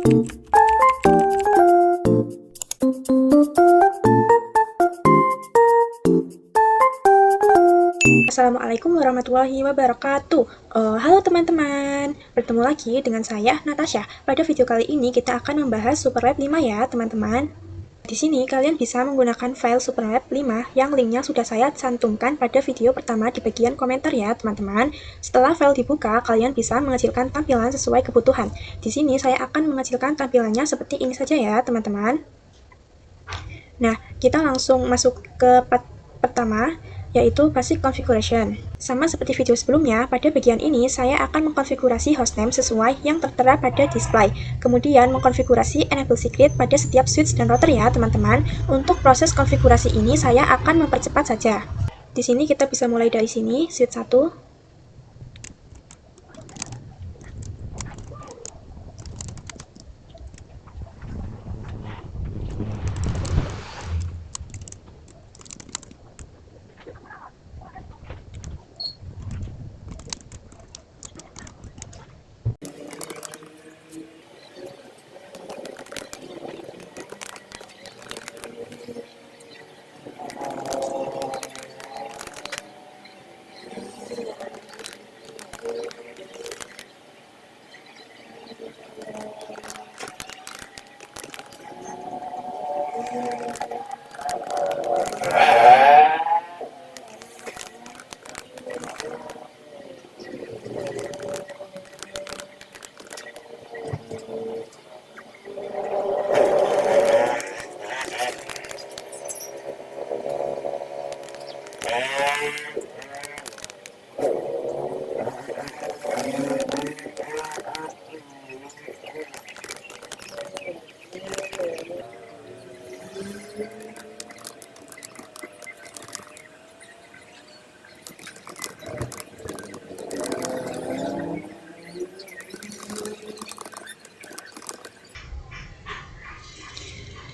Assalamualaikum warahmatullahi wabarakatuh. Halo teman-teman, bertemu lagi dengan saya Natasha. Pada video kali ini kita akan membahas SuperLab 5 ya teman-teman. Di sini kalian bisa menggunakan file SuperLab 5 yang linknya sudah saya cantumkan pada video pertama di bagian komentar ya teman-teman. Setelah file dibuka, kalian bisa mengecilkan tampilan sesuai kebutuhan. Di sini saya akan mengecilkan tampilannya seperti ini saja ya teman-teman. Nah, kita langsung masuk ke part pertama, yaitu Basic Configuration. Sama seperti video sebelumnya, pada bagian ini saya akan mengkonfigurasi hostname sesuai yang tertera pada display. Kemudian mengkonfigurasi Enable Secret pada setiap switch dan router ya teman-teman. Untuk proses konfigurasi ini saya akan mempercepat saja. Di sini kita bisa mulai dari sini, switch 1.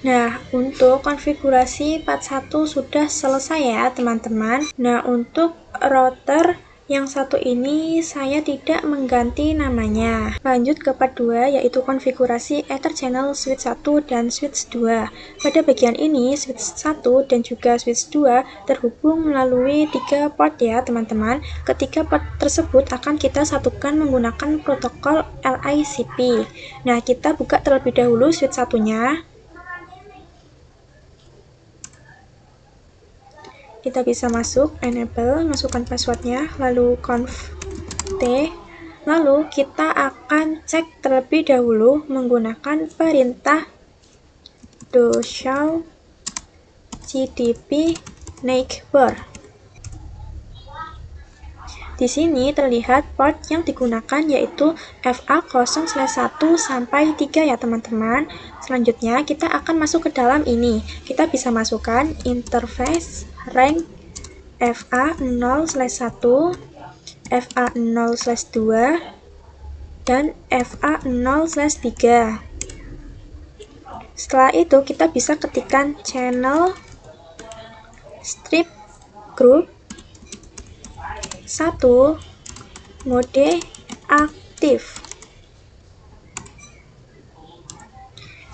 Nah, untuk konfigurasi part 1 sudah selesai ya teman-teman. Nah, untuk router yang satu ini saya tidak mengganti namanya. Lanjut ke part 2, yaitu konfigurasi Ether Channel switch 1 dan switch 2. Pada bagian ini, switch 1 dan juga switch 2 terhubung melalui 3 port ya teman-teman. Ketiga port tersebut akan kita satukan menggunakan protokol LICP. Nah, kita buka terlebih dahulu switch satunya. Kita bisa masuk, enable, masukkan passwordnya, lalu conf t, lalu kita akan cek terlebih dahulu menggunakan perintah do show gdp neighbor. Di sini terlihat port yang digunakan yaitu FA0/1 sampai 3 ya teman-teman. Selanjutnya kita akan masuk ke dalam ini. Kita bisa masukkan interface rank FA0/1, FA0/2, dan FA0/3. Setelah itu kita bisa ketikkan channel strip group 1 mode aktif.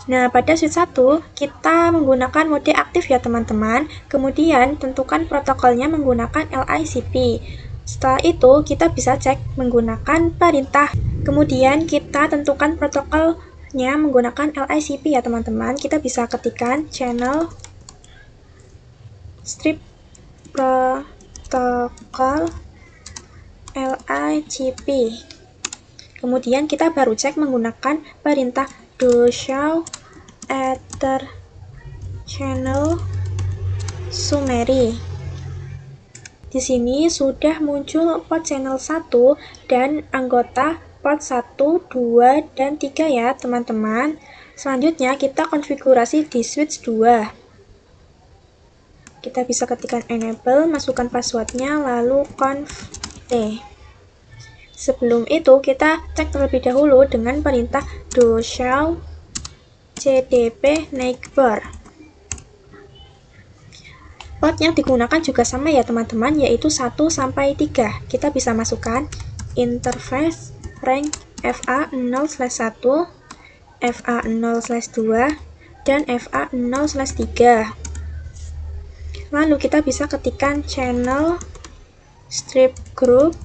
Nah, pada switch 1 kita menggunakan mode aktif ya teman-teman. Kemudian tentukan protokolnya menggunakan LICP. Setelah itu kita bisa cek menggunakan perintah. Kemudian kita tentukan protokolnya menggunakan LICP ya teman-teman. Kita bisa ketikkan channel strip protokol LICP. Kemudian kita baru cek menggunakan perintah do show ether channel summary. Di sini sudah muncul port channel 1 dan anggota port 1, 2, dan 3 ya teman-teman. Selanjutnya kita konfigurasi di switch 2. Kita bisa ketikkan enable, masukkan passwordnya, lalu conf t. Sebelum itu kita cek terlebih dahulu dengan perintah do show gdp neighbor. Port yang digunakan juga sama ya teman-teman, yaitu 1 sampai 3. Kita bisa masukkan interface rank FA0/1 FA0/2 dan FA0/3. Lalu kita bisa ketikkan channel strip group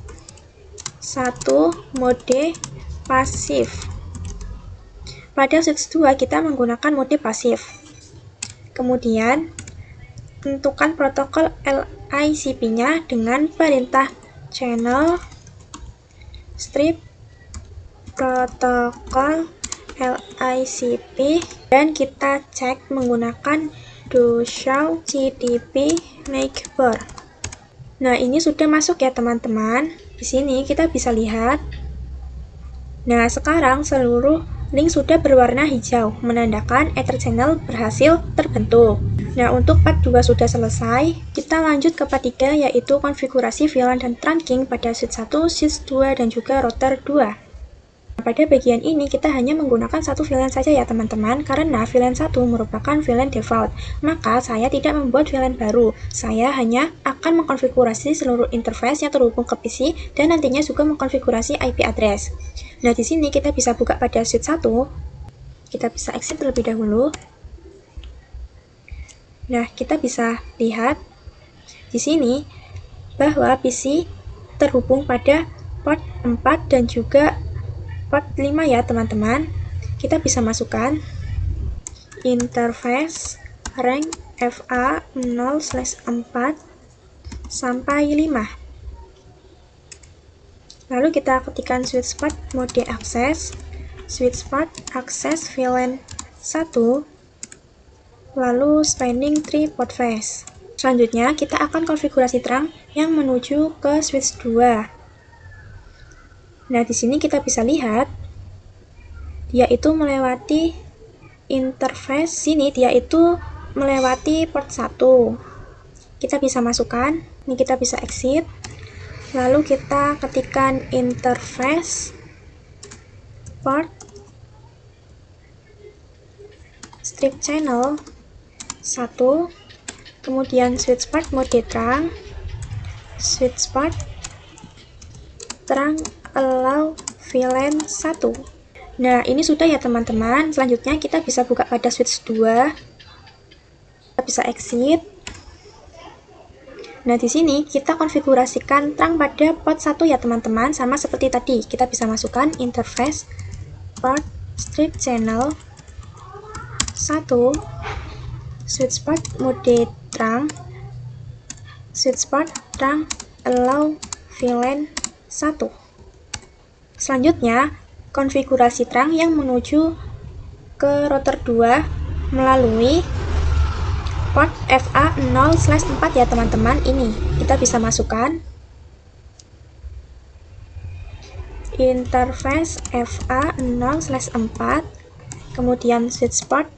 1 mode pasif. Pada switch 2 kita menggunakan mode pasif. Kemudian tentukan protokol LICP-nya dengan perintah channel strip protokol LICP, dan kita cek menggunakan do show CDP neighbor. Nah, ini sudah masuk ya teman-teman. Di sini kita bisa lihat. Nah, sekarang seluruh link sudah berwarna hijau, menandakan Ether channel berhasil terbentuk. Nah, untuk part 2 sudah selesai. Kita lanjut ke part 3, yaitu konfigurasi VLAN dan trunking pada switch 1, switch 2, dan juga router 2. Pada bagian ini kita hanya menggunakan satu VLAN saja ya teman-teman, karena VLAN 1 merupakan VLAN default. Maka saya tidak membuat VLAN baru. Saya hanya akan mengkonfigurasi seluruh interface yang terhubung ke PC dan nantinya juga mengkonfigurasi IP address. Nah, di sini kita bisa buka pada switch 1. Kita bisa exit terlebih dahulu. Nah, kita bisa lihat di sini bahwa PC terhubung pada port 4 dan juga port 5 ya teman-teman. Kita bisa masukkan interface rank FA0/4 sampai 5. Lalu kita ketikkan switch port mode akses, switch port akses VLAN 1, lalu spanning tree port face. Selanjutnya kita akan konfigurasi terang yang menuju ke switch 2. Nah, di sini kita bisa lihat yaitu melewati interface sini, dia itu melewati port 1. Kita bisa masukkan, ini kita bisa exit. Lalu kita ketikkan interface port strip channel 1, kemudian switch port mode terang, switch port terang allow VLAN 1. Nah, ini sudah ya teman-teman. Selanjutnya kita bisa buka pada switch 2. Kita bisa exit. Nah, di sini kita konfigurasikan terang pada port 1 ya teman-teman, sama seperti tadi. Kita bisa masukkan interface port strip channel 1, switch port mode terang, switch port terang allow VLAN 1. Selanjutnya, konfigurasi terang yang menuju ke router 2 melalui port FA0/4 ya teman-teman. Ini kita bisa masukkan interface FA0/4, kemudian switch port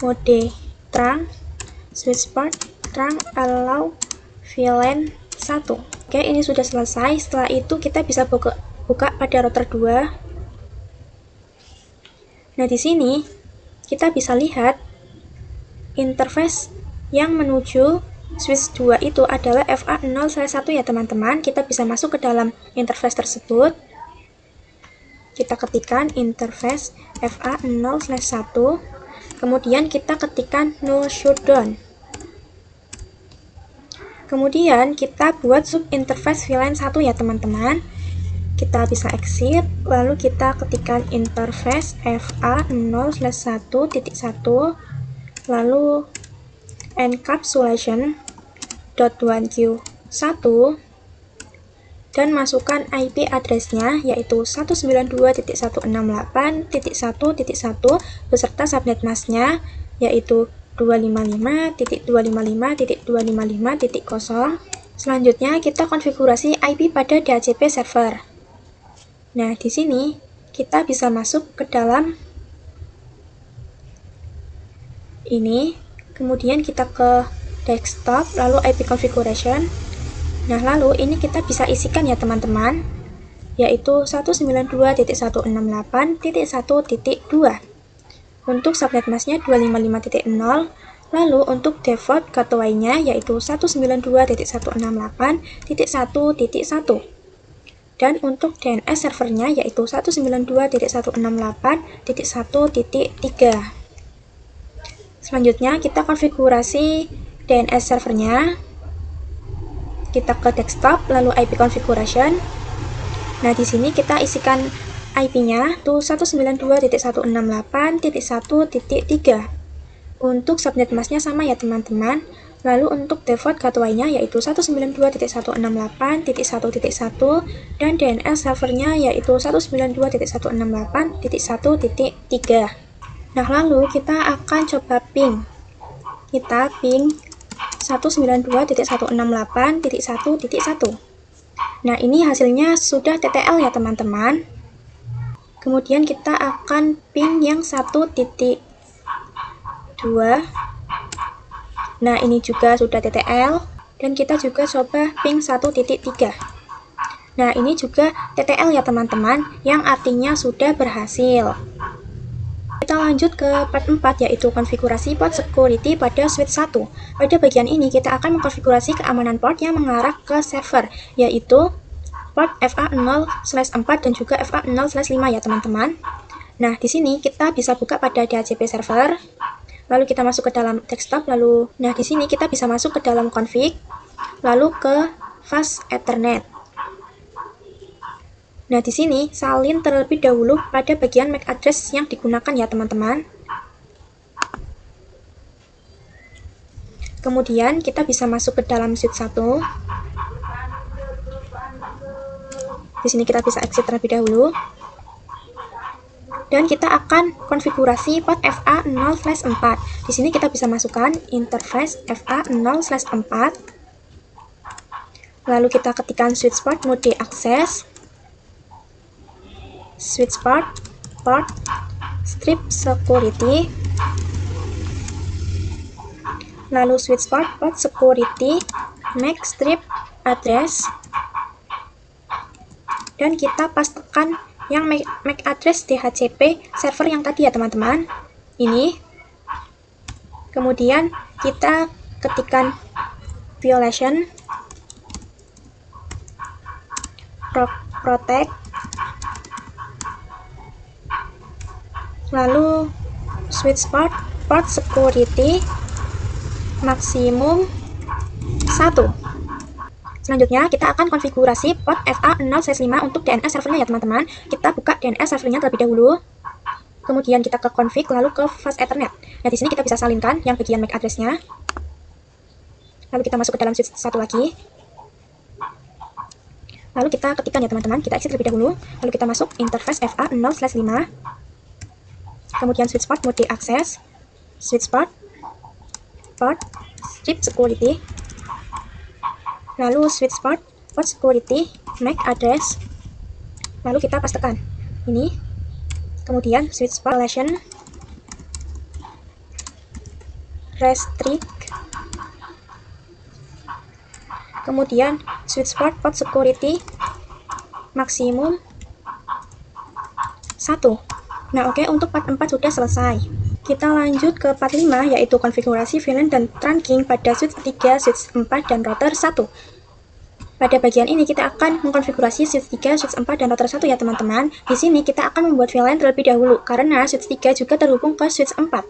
mode terang, switch port terang allow VLAN 1. Oke, ini sudah selesai. Setelah itu kita bisa buka pada router 2. Nah, di sini kita bisa lihat interface yang menuju switch 2 itu adalah FA0/1 ya teman-teman. Kita bisa masuk ke dalam interface tersebut. Kita ketikkan interface FA0/1, kemudian kita ketikkan no shutdown. Kemudian kita buat sub interface VLAN 1 ya teman-teman. Kita bisa exit, lalu kita ketikkan interface FA0/1.1, lalu encapsulation.1Q1, dan masukkan IP address-nya yaitu 192.168.1.1 beserta subnet mask-nya yaitu 255.255.255.0. Selanjutnya kita konfigurasi IP pada DHCP server. Nah, di sini kita bisa masuk ke dalam ini, kemudian kita ke desktop, lalu IP configuration. Nah, lalu ini kita bisa isikan ya teman-teman, yaitu 192.168.1.2. Untuk subnet mask-nya 255.0, lalu untuk default gateway-nya yaitu 192.168.1.1. Dan untuk DNS servernya yaitu 192.168.1.3. Selanjutnya kita konfigurasi DNS servernya. Kita ke desktop, lalu IP configuration. Nah, di sini kita isikan IP-nya tuh 192.168.1.3. Untuk subnet masknya sama ya teman-teman. Lalu untuk default gateway-nya yaitu 192.168.1.1 dan DNS servernya yaitu 192.168.1.3. Nah, lalu kita akan coba ping. Kita ping 192.168.1.1. Nah, ini hasilnya sudah TTL ya teman-teman. Kemudian kita akan ping yang 1.2. Nah, ini juga sudah TTL. Dan kita juga coba ping 1.3. Nah, ini juga TTL ya teman-teman, yang artinya sudah berhasil. Kita lanjut ke part 4, yaitu konfigurasi port security pada switch 1. Pada bagian ini kita akan mengkonfigurasi keamanan port yang mengarah ke server, yaitu port FA0/4 dan juga FA0/5 ya teman-teman. Nah, di sini kita bisa buka pada DHCP server. Lalu kita masuk ke dalam desktop, nah di sini kita bisa masuk ke dalam config, lalu ke fast ethernet. Nah, di sini salin terlebih dahulu pada bagian MAC address yang digunakan ya teman-teman. Kemudian kita bisa masuk ke dalam switch 1. Di sini kita bisa exit terlebih dahulu. Dan kita akan konfigurasi port FA0/4. Di sini kita bisa masukkan interface FA0/4. Lalu kita ketikkan switch port mode access, switch port strip security, lalu switch port security MAC strip address, dan kita pastekan yang MAC address DHCP server yang tadi ya teman-teman, ini. Kemudian kita ketikkan violation protect, lalu switch port security maksimum 1. Selanjutnya kita akan konfigurasi port FA0/5 untuk DNS servernya ya teman-teman. Kita buka DNS servernya terlebih dahulu. Kemudian kita ke config, lalu ke fast ethernet. Nah, di sini kita bisa salinkan yang bagian MAC address-nya. Lalu kita masuk ke dalam switch 1 lagi. Lalu kita ketikkan ya teman-teman, kita exit terlebih dahulu. Lalu kita masuk interface FA0/5. Kemudian switch port mode access, switch port strip security, lalu switch port security MAC address, lalu kita pastekan ini. Kemudian switch port relation restrict, kemudian switch port security maksimum 1. Nah, oke, untuk part 4 sudah selesai. Kita lanjut ke part 5, yaitu konfigurasi VLAN dan trunking pada switch 3, switch 4, dan router 1. Pada bagian ini kita akan mengkonfigurasi switch 3, switch 4, dan router 1 ya teman-teman. Di sini kita akan membuat VLAN terlebih dahulu, karena switch 3 juga terhubung ke switch 4.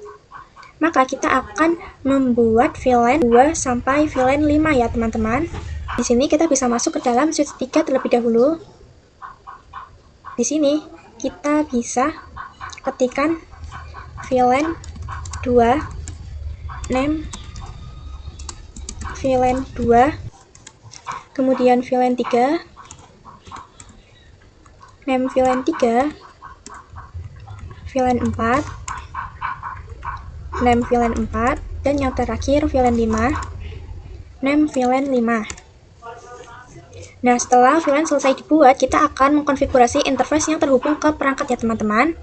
Maka kita akan membuat VLAN 2 sampai VLAN 5 ya teman-teman. Di sini kita bisa masuk ke dalam switch 3 terlebih dahulu. Di sini kita bisa ketikkan VLAN 2, name VLAN 2, kemudian VLAN 3, name VLAN 3, VLAN 4, name VLAN 4, dan yang terakhir VLAN 5, name VLAN 5. Nah, setelah VLAN selesai dibuat, kita akan mengkonfigurasi interface yang terhubung ke perangkat ya teman-teman.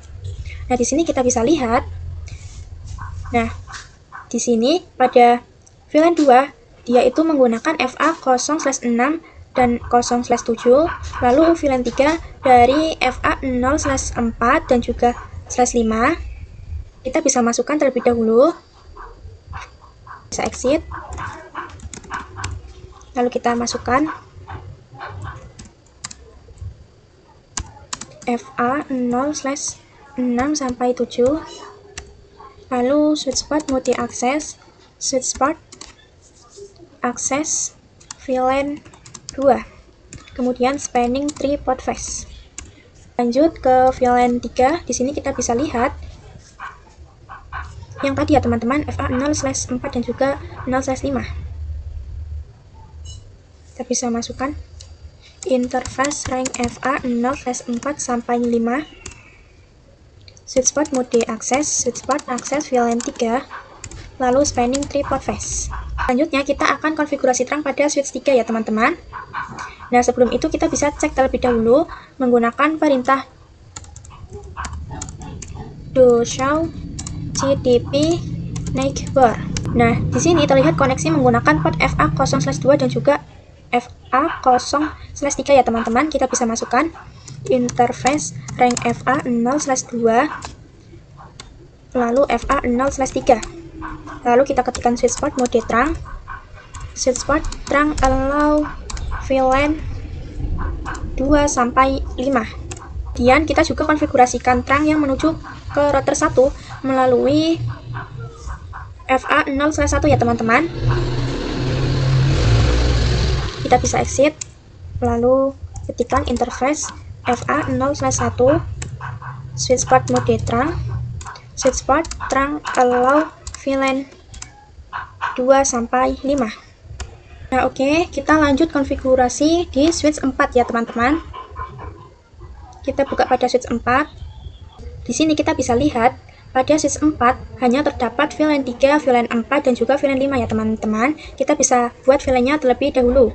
Nah, di sini kita bisa lihat. Nah, di sini pada VLAN 2, dia itu menggunakan FA0/6 dan 0/7, lalu VLAN 3 dari FA0/4 dan juga /5. Kita bisa masukkan terlebih dahulu. Bisa exit. Lalu kita masukkan. FA 0/6 sampai 7. Lalu switch port mode akses, switch port akses VLAN 2. Kemudian spanning 3 port phase. Lanjut ke VLAN 3, di sini kita bisa lihat yang tadi ya teman-teman, FA 0/4 dan juga 0/5. Kita bisa masukkan interface rank FA 0/4 sampai 5. Switch port mode akses, switch port akses VLAN 3, lalu spanning 3 port phase. Selanjutnya kita akan konfigurasi terang pada switch 3 ya teman-teman. Nah, sebelum itu kita bisa cek terlebih dahulu menggunakan perintah do show cdp neighbor. Nah, di sini terlihat koneksi menggunakan port FA 0/2 dan juga FA 0/3 ya teman-teman. Kita bisa masukkan interface rank FA 0/2 lalu FA 0/3. Lalu kita ketikkan switch port mode terang, switch port terang allow VLAN 2 sampai 5. Kemudian kita juga konfigurasikan terang yang menuju ke router 1 melalui FA 0/1 ya teman-teman. Kita bisa exit, lalu ketikkan interface FA 0/1, switch port mode terang, switch port terang allow VLAN 2 sampai 5. Nah, oke, kita lanjut konfigurasi di switch 4 ya teman-teman. Kita buka pada switch 4. Di sini kita bisa lihat pada switch 4 hanya terdapat VLAN 3, VLAN 4 dan juga VLAN 5 ya teman-teman. Kita bisa buat VLAN-nya terlebih dahulu.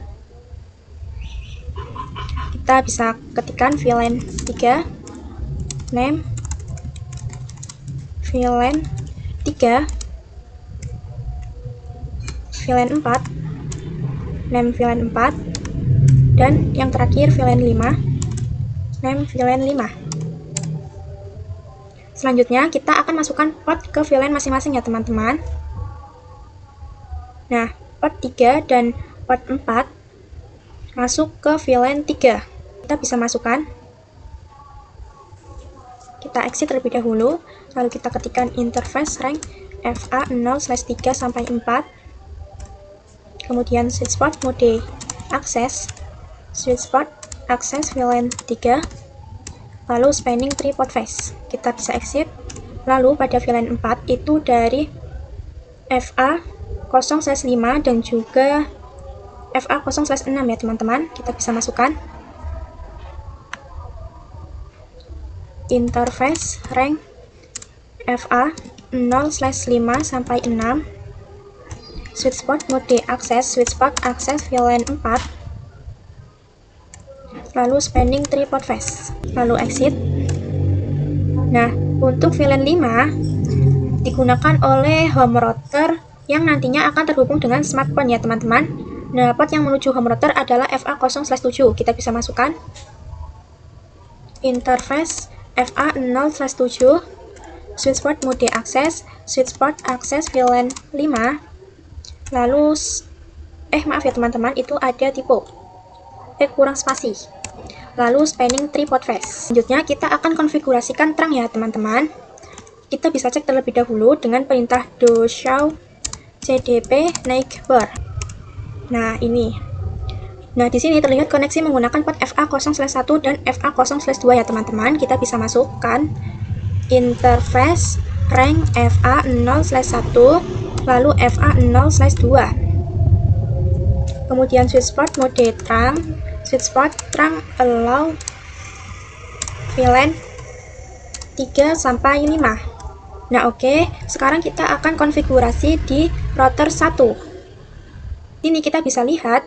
Kita bisa ketikkan VLAN 3, name VLAN 3, VLAN 4, name VLAN 4, dan yang terakhir VLAN 5, name VLAN 5. Selanjutnya kita akan masukkan port ke VLAN masing-masing ya teman-teman. Nah, port 3 dan port 4 masuk ke VLAN 3. Kita bisa masukkan. Kita exit terlebih dahulu, lalu kita ketikkan interface rank FA 0/3 sampai 4. Kemudian switch port mode akses, switch port akses VLAN 3, lalu spanning 3 port phase. Kita bisa exit. Lalu pada VLAN 4 itu dari FA 0/5 dan juga FA 0/6 ya teman-teman. Kita bisa masukkan interface rank FA 0/5 sampai 6, switch port mode akses, switch port akses VLAN 4, lalu spanning 3 port phase, lalu exit. Nah, untuk VLAN 5 digunakan oleh home router yang nantinya akan terhubung dengan smartphone ya teman-teman. Nah, port yang menuju home router adalah FA 0/7. Kita bisa masukkan interface FA 0/7, switch port mode akses, switch port akses VLAN 5, lalu maaf ya teman-teman, itu ada typo, kurang spasi, lalu spanning 3 port phase. Selanjutnya kita akan konfigurasikan terang ya teman-teman. Kita bisa cek terlebih dahulu dengan perintah do show cdp neighbor. Nah, ini. Nah, di sini terlihat koneksi menggunakan port FA 0/1 dan FA 0/2 ya teman-teman. Kita bisa masukkan interface rank FA 0/1 lalu FA 0/2. Kemudian switch port mode terang, switch port terang allow VLAN 3 sampai 5. Nah, oke, sekarang kita akan konfigurasi di router 1. Ini kita bisa lihat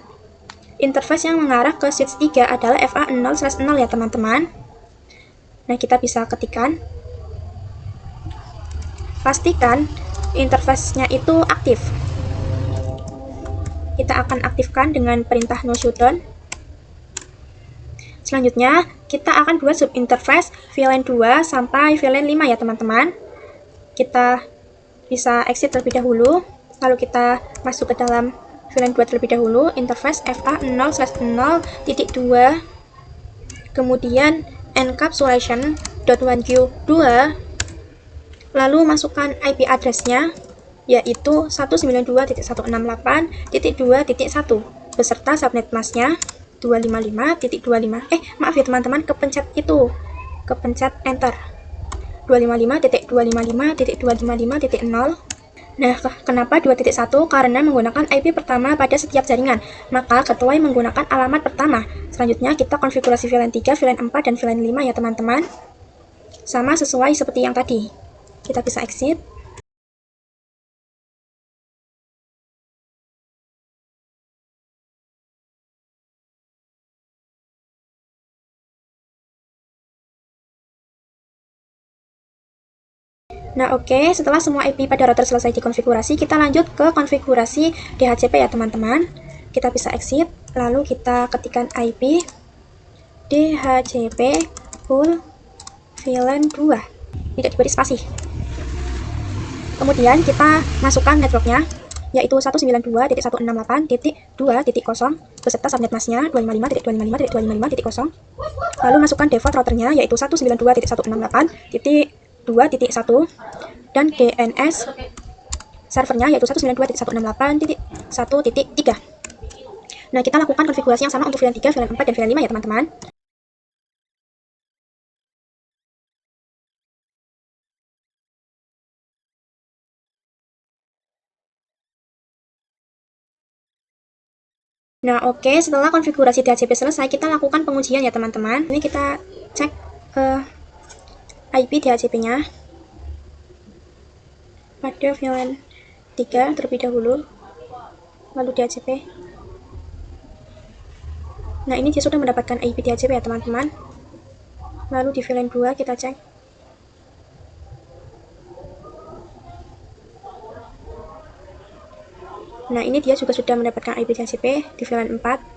interface yang mengarah ke switch 3 adalah FA 0/0 ya teman-teman. Nah, kita bisa ketikkan. Pastikan interface-nya itu aktif. Kita akan aktifkan dengan perintah no shutdown. Selanjutnya, kita akan buat subinterface VLAN 2 sampai VLAN 5 ya teman-teman. Kita bisa exit terlebih dahulu, lalu kita masuk ke dalam VLAN 2 terlebih dahulu, interface FA 0/0.2, kemudian encapsulation.1q2, lalu masukkan IP address-nya yaitu 192.168.2.1 beserta subnet mask-nya 255.25. Maaf ya teman-teman, kepencet enter. 255.255.255.0. Nah, kenapa 2.1? Karena menggunakan IP pertama pada setiap jaringan, maka ketuai menggunakan alamat pertama. Selanjutnya kita konfigurasi VLAN 3, VLAN 4, dan VLAN 5 ya teman-teman. Sama sesuai seperti yang tadi. Kita bisa exit. Nah, oke, setelah semua IP pada router selesai dikonfigurasi, kita lanjut ke konfigurasi DHCP ya teman-teman. Kita bisa exit, lalu kita ketikkan IP DHCP full VLAN 2, tidak diberi spasi. Kemudian kita masukkan networknya, yaitu 192.168.2.0 beserta subnet masknya 255.255.255.0. Lalu masukkan default routernya, yaitu 192.168.2.1 dan DNS servernya yaitu 192.168.1.3. Nah, kita lakukan konfigurasi yang sama untuk VLAN 3, VLAN 4, dan VLAN 5 ya teman-teman. Nah, oke, setelah konfigurasi DHCP selesai, kita lakukan pengujian ya teman-teman. Ini kita cek IP DHCP-nya pada VLAN 3 terlebih dahulu, lalu DHCP. Nah, ini dia sudah mendapatkan IP DHCP ya teman-teman. Lalu di VLAN 2 kita cek. Nah, ini dia juga sudah mendapatkan IP DHCP di VLAN 4.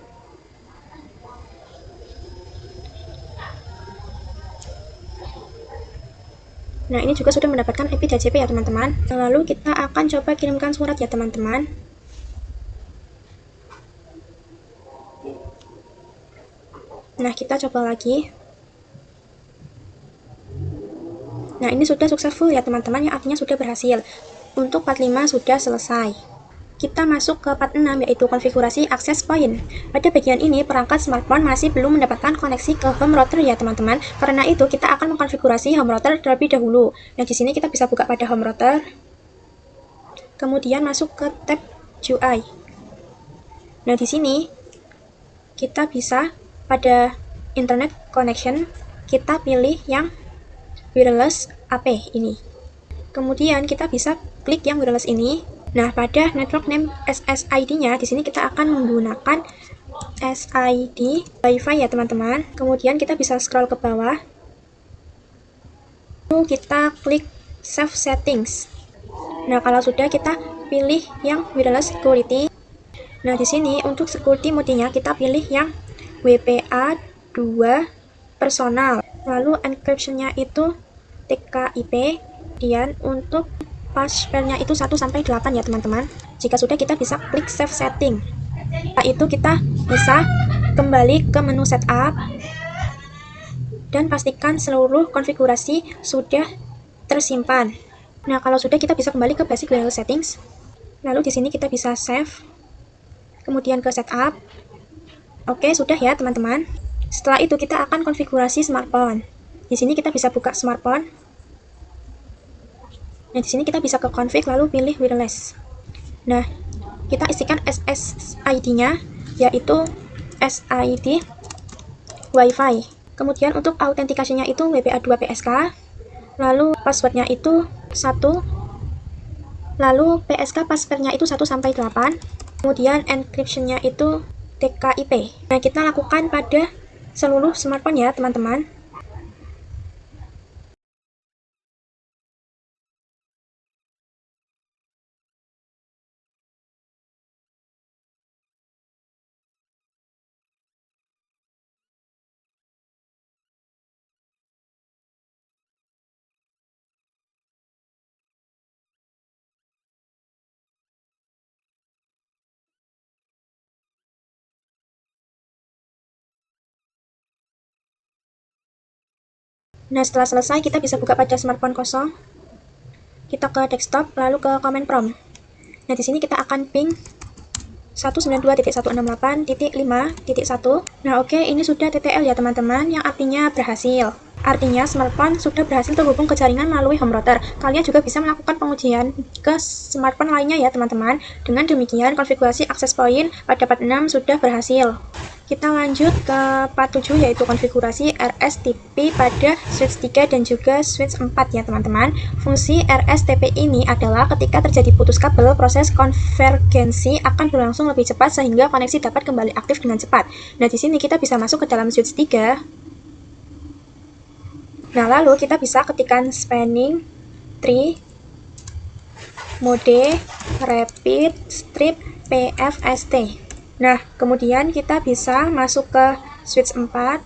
Nah, ini juga sudah mendapatkan IP DHCP ya teman-teman. Lalu kita akan coba kirimkan surat ya teman-teman. Nah, kita coba lagi. Nah, ini sudah successful ya teman-teman, yang artinya sudah berhasil. Untuk part 5 sudah selesai. Kita masuk ke part 6, yaitu konfigurasi access point. Pada bagian ini, perangkat smartphone masih belum mendapatkan koneksi ke home router ya teman-teman. Karena itu, kita akan mengkonfigurasi home router terlebih dahulu. Nah, di sini kita bisa buka pada home router. Kemudian masuk ke tab UI. Nah, di sini kita bisa pada internet connection, kita pilih yang wireless AP ini. Kemudian kita bisa klik yang wireless ini. Nah, pada network name SSID-nya, di sini kita akan menggunakan SID Wi-Fi ya teman-teman. Kemudian kita bisa scroll ke bawah. Lalu kita klik Save Settings. Nah, kalau sudah, kita pilih yang wireless security. Nah, di sini untuk security mode-nya kita pilih yang WPA 2 personal. Lalu encryption-nya itu TKIP. Kemudian untuk password-nya itu 1-8 ya teman-teman. Jika sudah, kita bisa klik save setting. Setelah itu kita bisa kembali ke menu setup dan pastikan seluruh konfigurasi sudah tersimpan. Nah, kalau sudah, kita bisa kembali ke basic wireless settings. Lalu di sini kita bisa save, kemudian ke setup. Oke, sudah ya teman-teman. Setelah itu kita akan konfigurasi smartphone. Di sini kita bisa buka smartphone. Nah, di sini kita bisa ke config lalu pilih wireless. Nah, kita isikan SSID-nya yaitu SID Wi-Fi. Kemudian untuk autentikasinya itu WPA2 PSK. Lalu passwordnya itu 1. Lalu PSK passwordnya itu 1-8. Kemudian encryption-nya itu TKIP. Nah, kita lakukan pada seluruh smartphone ya teman-teman. Nah, setelah selesai kita bisa buka pada smartphone kosong. Kita ke desktop, lalu ke command prompt. Nah, di sini kita akan ping 192.168.5.1. Nah, oke, ini sudah TTL ya teman-teman, yang artinya berhasil. Artinya smartphone sudah berhasil terhubung ke jaringan melalui home router. Kalian juga bisa melakukan pengujian ke smartphone lainnya ya teman-teman. Dengan demikian, konfigurasi access point pada part 6 sudah berhasil. Kita lanjut ke part 7, yaitu konfigurasi RSTP pada switch 3 dan juga switch 4 ya teman-teman. Fungsi RSTP ini adalah ketika terjadi putus kabel, proses konvergensi akan berlangsung lebih cepat sehingga koneksi dapat kembali aktif dengan cepat. Nah, di sini kita bisa masuk ke dalam switch 3. Nah, lalu kita bisa ketikkan spanning tree mode rapid strip PFST. Nah, kemudian kita bisa masuk ke switch 4.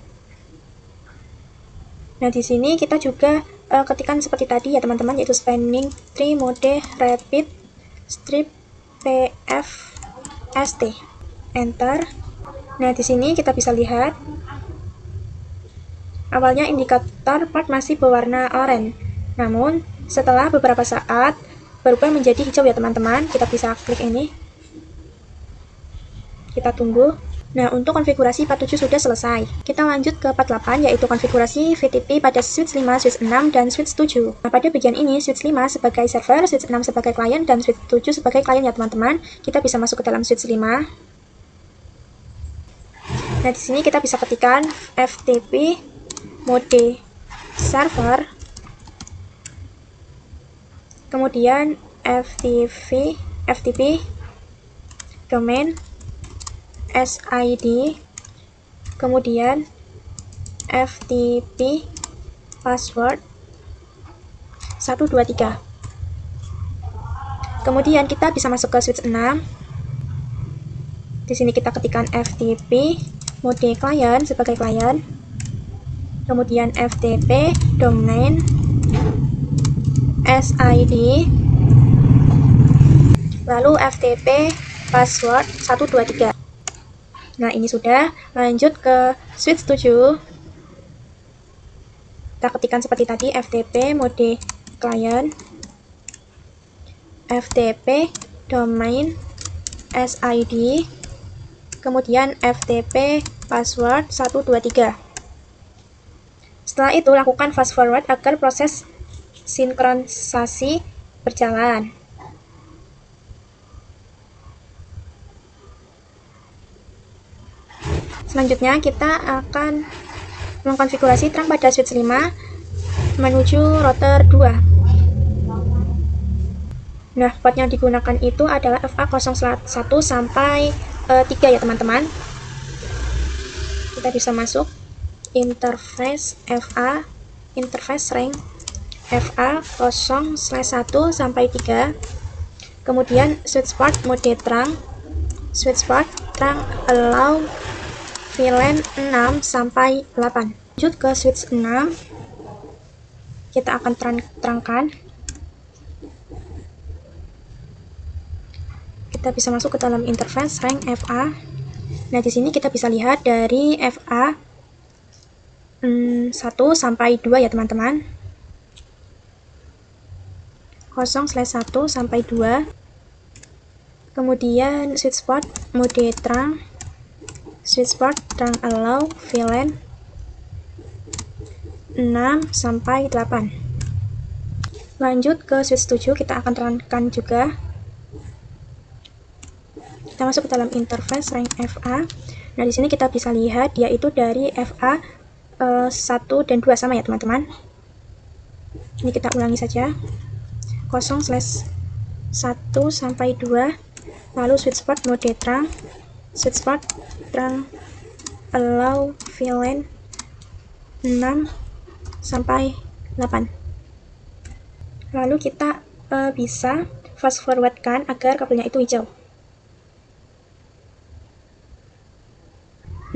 Nah, di sini kita juga ketikkan seperti tadi ya teman-teman, yaitu spanning tree mode rapid strip PFST. Enter. Nah, di sini kita bisa lihat awalnya indikator port masih berwarna oranye. Namun, setelah beberapa saat berubah menjadi hijau ya teman-teman. Kita bisa klik ini. Kita tunggu. Nah, untuk konfigurasi part 7 sudah selesai. Kita lanjut ke part 8, yaitu konfigurasi VTP pada switch 5, switch 6, dan switch 7. Nah, pada bagian ini, switch 5 sebagai server, switch 6 sebagai klien, dan switch 7 sebagai klien ya teman-teman. Kita bisa masuk ke dalam switch 5. Nah, di sini kita bisa ketikkan FTP mode server, kemudian FTP domain SID, kemudian FTP password 123. Kemudian kita bisa masuk ke switch 6. Di sini kita ketikkan FTP mode klien sebagai klien, kemudian FTP domain SID, lalu FTP password 123. Nah, ini sudah. Lanjut ke switch 7. Kita ketikkan seperti tadi, FTP mode client, FTP domain SID, kemudian FTP password 123. Setelah itu, lakukan fast forward agar proses sinkronisasi berjalan. Selanjutnya kita akan mengkonfigurasi terang pada switch 5 menuju router 2. Nah, port yang digunakan itu adalah FA01 sampai 3 ya teman-teman. Kita bisa masuk interface FA, interface rank FA0/1 sampai 3. Kemudian switch port mode terang, switch port terang allow VLAN 6 sampai 8. Lanjut ke switch 6. Kita akan terangkan. Kita bisa masuk ke dalam interface rank FA. Nah, di sini kita bisa lihat dari FA 1 sampai 2 ya teman-teman. 0/1 sampai 2. Kemudian switch port mode terang, switch port terang allow VLAN 6 sampai 8. Lanjut ke switch 7, kita akan terangkan juga. Kita masuk ke dalam interface rank FA. Nah, di sini kita bisa lihat yaitu dari FA 1 dan 2 sama ya teman-teman. Ini kita ulangi saja. 0/1 sampai 2. Lalu switch port mode terang, switch port terang allow VLAN 6 sampai 8. Lalu kita bisa fast forwardkan agar kabelnya itu hijau.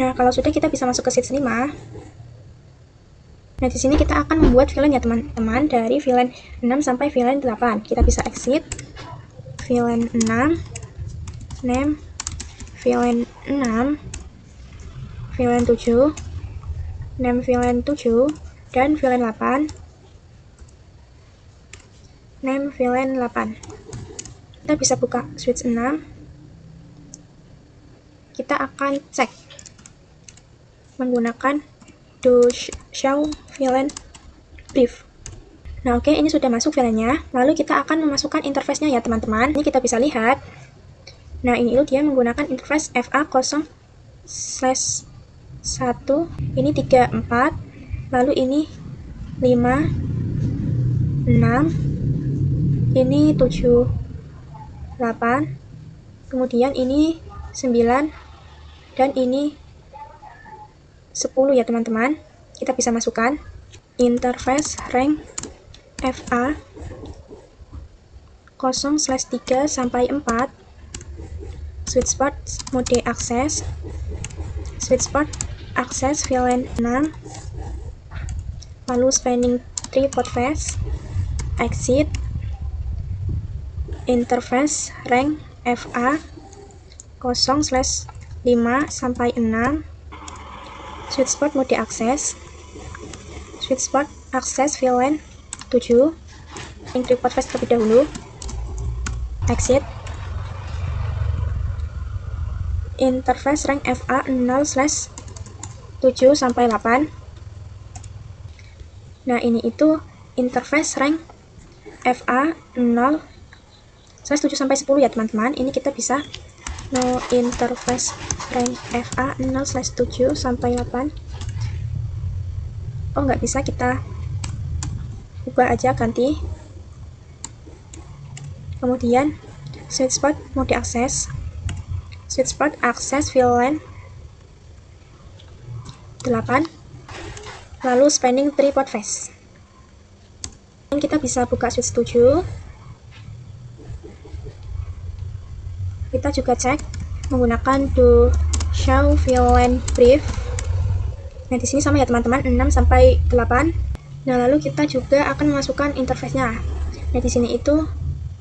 Nah, kalau sudah kita bisa masuk ke switch 5. Nah, di sini kita akan membuat VLAN ya teman-teman, dari VLAN 6 sampai VLAN 8. Kita bisa exit VLAN 6, name VLAN 6, VLAN 7, name VLAN 7, dan VLAN 8, name VLAN 8. Kita bisa buka switch 6. Kita akan cek menggunakan do show VLAN brief. Nah, oke, ini sudah masuk VLAN-nya. Lalu kita akan memasukkan interface-nya ya, teman-teman. Ini kita bisa lihat. Nah, ini dia menggunakan interface FA0/1. Ini 34. Lalu ini 5, 6. Ini 7, 8. Kemudian ini 9. Dan ini 10 ya, teman-teman. Kita bisa masukkan interface rank FA 0/3 sampai 4, switch port mode access, switch port access VLAN 6, lalu spanning 3 port phase, exit, interface rank FA 0/5 sampai 6, switch port mode access, switch port access VLAN 7, yang 3 port phase terlebih dahulu, exit, interface rank FA 0/7 sampai 8. Nah, ini itu interface rank FA 0/7 sampai 10 ya, teman-teman. Ini kita bisa no interface rank FA 0/7 sampai 8. Oh, nggak bisa, kita ubah aja, ganti. Kemudian switch port mode access, switch port access VLAN 8, lalu spanning 3 port phase. Dan kita bisa buka switch 7. Kita juga cek menggunakan do show VLAN brief. Nah, di sini sama ya, teman-teman, 6 sampai 8. Nah, lalu kita juga akan memasukkan interface-nya. Nah, di sini itu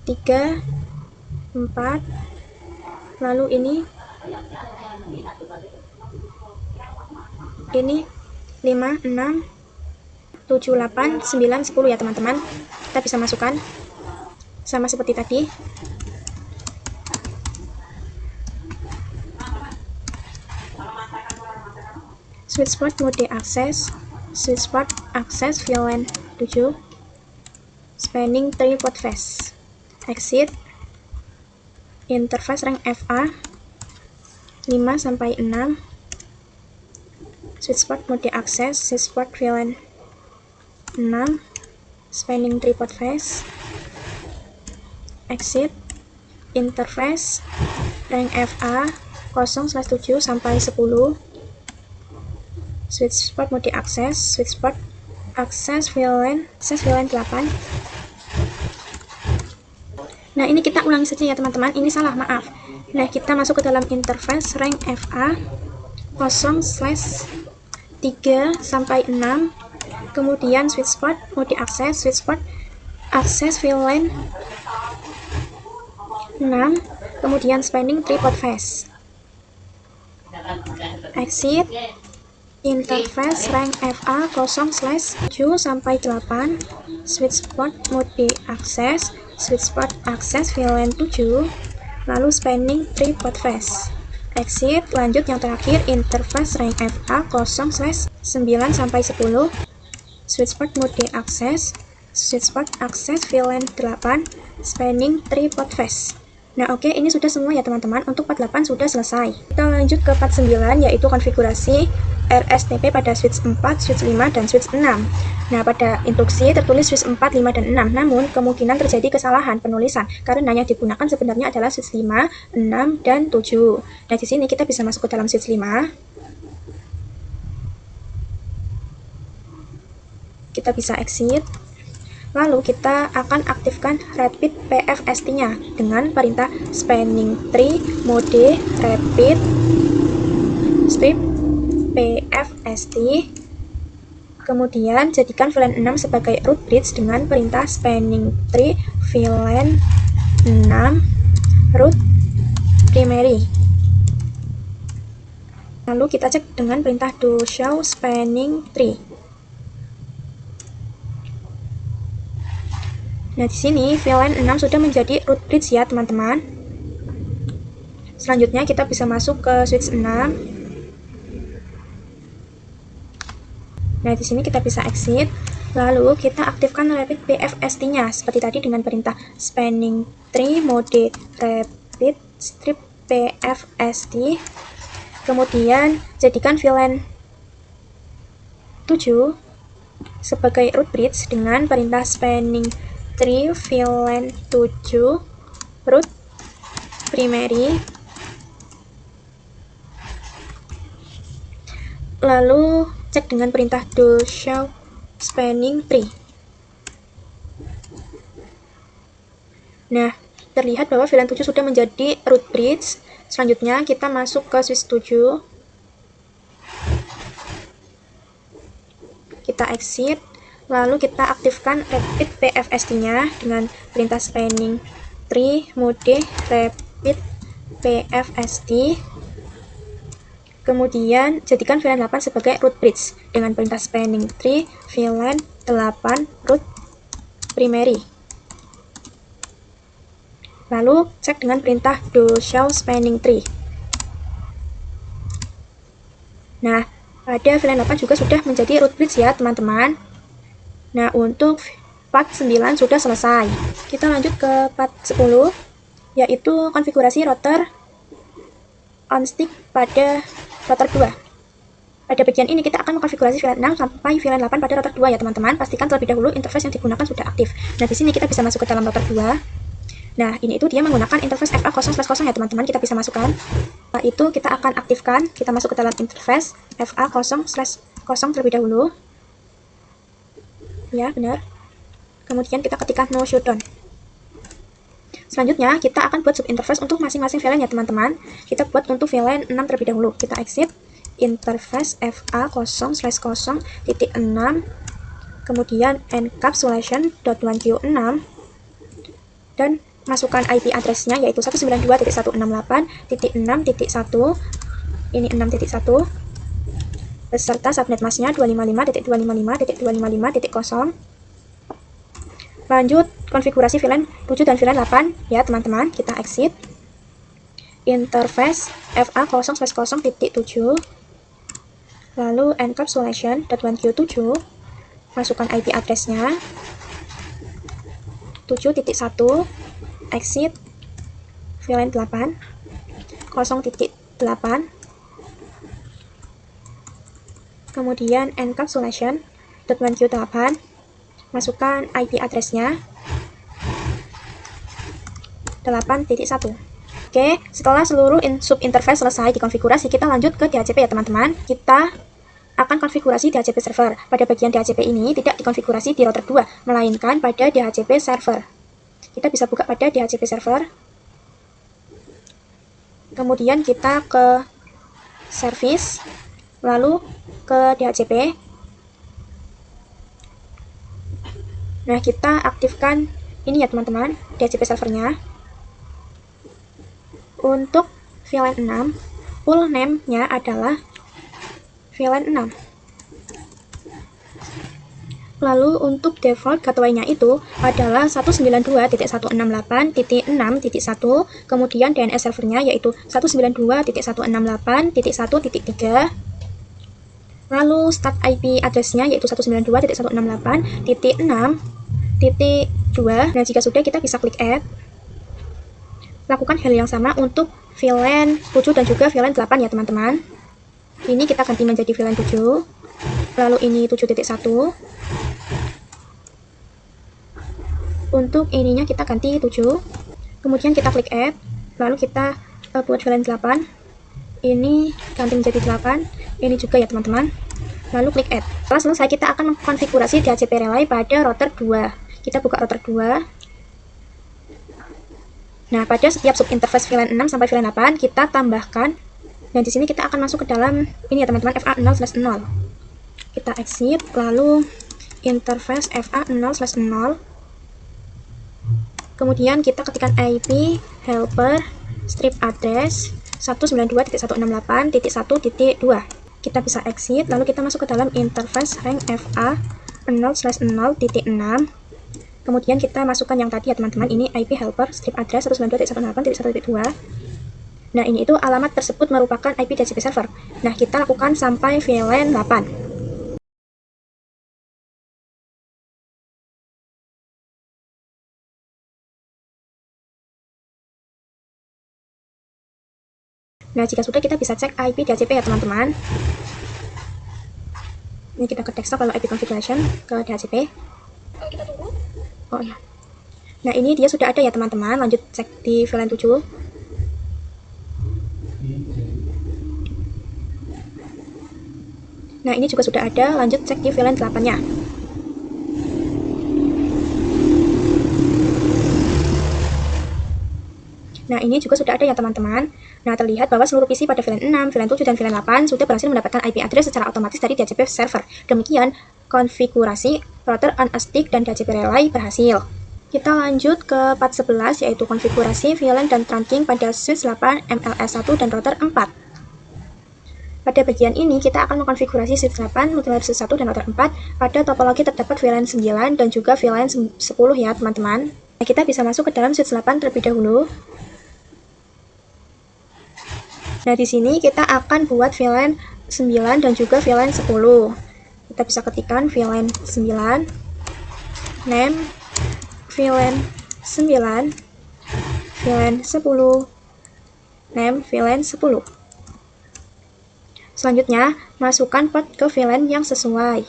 3, 4, lalu ini 5, 6, 7, 8, 9, 10 ya, teman-teman. Kita bisa masukkan sama seperti tadi. Switch port mode access, switch port access VLAN 7, spanning 3 port phase, exit, interface rank FA 5 sampai 6, switch port mode access, switch port VLAN 6, spanning 3 port phase, exit, interface rank FA 0/7 sampai 10, switch port mode access, switch port access VLAN 8. Nah, ini kita ulangi saja ya, teman-teman. Ini salah, maaf. Nah, kita masuk ke dalam interface rank FA 0/3 sampai 6. Kemudian switch port mode access, switch port access VLAN 6. Kemudian spanning 3 port phase. Exit. Interface rank FA 0/7 sampai 8, switch port mode access, switch port access VLAN 7, lalu spanning 3 port phase. Exit. Lanjut yang terakhir, interface rank FA 0/9 sampai 10, switch port mode access, switch port access VLAN 8, spanning 3 port phase. Nah, oke, ini sudah semua ya, teman-teman. Untuk part 8 sudah selesai. Kita lanjut ke part 9, yaitu konfigurasi RSTP pada switch 4, switch 5, dan switch 6. Nah, pada instruksi tertulis switch 4, 5, dan 6. Namun, kemungkinan terjadi kesalahan penulisan karena yang digunakan sebenarnya adalah switch 5, 6, dan 7. Nah, di sini kita bisa masuk ke dalam switch 5. Kita bisa exit. Lalu kita akan aktifkan rapid PFST-nya dengan perintah spanning tree mode rapid strip PFST. Kemudian jadikan VLAN 6 sebagai root bridge dengan perintah spanning tree VLAN 6 root primary. Lalu kita cek dengan perintah do show spanning tree. Nah, di sini VLAN 6 sudah menjadi root bridge ya, teman-teman. Selanjutnya kita bisa masuk ke switch 6. Nah, di sini kita bisa exit. Lalu kita aktifkan rapid BFST-nya seperti tadi dengan perintah spanning tree mode rapid strip BFST. Kemudian jadikan VLAN 7 sebagai root bridge dengan perintah spanning tree VLAN 7 root primary. Lalu cek dengan perintah do show spanning tree. Nah, terlihat bahwa VLAN 7 sudah menjadi root bridge. Selanjutnya kita masuk ke switch 7. Kita exit, lalu kita aktifkan rapid BFST-nya dengan perintah spanning tree mode rapid BFST. Kemudian jadikan VLAN 8 sebagai root bridge dengan perintah spanning tree VLAN 8 root primary. Lalu cek dengan perintah do show spanning tree. Nah, pada VLAN 8 juga sudah menjadi root bridge ya, teman-teman. Nah, untuk part 9 sudah selesai. Kita lanjut ke part 10, yaitu konfigurasi router on stick pada router 2. Pada bagian ini kita akan mengkonfigurasi VLAN 6 sampai VLAN 8 pada router 2 ya, teman-teman. Pastikan terlebih dahulu interface yang digunakan sudah aktif. Nah, di sini kita bisa masuk ke dalam router 2. Nah, ini itu dia menggunakan interface FA0/0 ya, teman-teman. Kita bisa masukkan. Setelah itu kita akan aktifkan. Kita masuk ke dalam interface FA0/0 terlebih dahulu. Ya, benar. Kemudian kita ketikkan no shutdown. Selanjutnya, kita akan buat subinterface untuk masing-masing VLAN ya, teman-teman. Kita buat untuk VLAN 6 terlebih dahulu. Kita exit interface FA0/0.6, kemudian encapsulation.1Q6, dan masukkan IP address-nya yaitu 192.168.6.1, ini 6.1, beserta subnet mask-nya 255.255.255.0. Lanjut konfigurasi VLAN 7 dan VLAN 8 ya, teman-teman. Kita exit interface FA0/0.7, lalu encapsulation.1Q7, masukkan IP address-nya 7.1, exit VLAN 8 0.8, kemudian encapsulation.1Q8, masukkan IP address-nya 8.1. Oke, setelah seluruh subinterface selesai dikonfigurasi, kita lanjut ke DHCP ya, teman-teman. Kita akan konfigurasi DHCP server. Pada bagian DHCP ini tidak dikonfigurasi di router 2, melainkan pada DHCP server. Kita bisa buka pada DHCP server. Kemudian kita ke service, lalu ke DHCP. Nah, kita aktifkan ini ya, teman-teman, DHCP servernya. Untuk VLAN 6, full name-nya adalah VLAN 6. Lalu untuk default gateway-nya itu adalah 192.168.6.1, kemudian DNS servernya yaitu 192.168.1.3, lalu start IP address-nya yaitu 192.168.6.2. Nah, jika sudah, kita bisa klik add. Lakukan hal yang sama untuk VLAN 7 dan juga VLAN 8 ya, teman-teman. Ini kita ganti menjadi VLAN 7, lalu ini 7.1. Untuk ininya kita ganti 7, kemudian kita klik add, lalu kita buat VLAN 8, ini ganti menjadi 8, ini juga ya, teman-teman, lalu klik add. Setelah selesai, kita akan mengkonfigurasi DHCP relay pada router 2. Kita buka router 2. Nah, pada setiap subinterface VLAN 6 sampai VLAN 8 kita tambahkan, dan di sini kita akan masuk ke dalam ini ya, teman-teman, FA0/0. Kita exit, lalu interface FA0/0. Kemudian kita ketikkan IP helper strip address 192.168.1.2. Kita bisa exit, lalu kita masuk ke dalam interface rank FA0/0.6. Kemudian kita masukkan yang tadi ya teman-teman, ini IP helper strip address 192.168.1.2. Nah, ini itu alamat tersebut merupakan IP DHCP server. Nah, kita lakukan sampai VLAN 8. Nah, jika sudah kita bisa cek IP DHCP ya teman-teman. Ini kita ke desktop lalu IP configuration ke DHCP. Kita tunggu. Oh ya. Nah, ini dia sudah ada ya teman-teman. Lanjut cek di VLAN 7. Nah, ini juga sudah ada. Lanjut cek di VLAN 8-nya. Nah, ini juga sudah ada ya teman-teman. Nah, terlihat bahwa seluruh PC pada VLAN 6, VLAN 7, dan VLAN 8 sudah berhasil mendapatkan IP address secara otomatis dari DHCP server. Demikian, konfigurasi router on a stick dan DHCP relay berhasil. Kita lanjut ke part 11, yaitu konfigurasi VLAN dan trunking pada switch 8, MLS1, dan router 4. Pada bagian ini, kita akan mengkonfigurasi switch 8, multilayer switch 1, dan router 4. Pada topologi terdapat VLAN 9 dan juga VLAN 10 ya teman-teman. Nah, kita bisa masuk ke dalam switch 8 terlebih dahulu. Nah, di sini kita akan buat VLAN 9 dan juga VLAN 10. Kita bisa ketikkan VLAN 9, name, VLAN 9, VLAN 10, name, VLAN 10. Selanjutnya, masukkan port ke VLAN yang sesuai.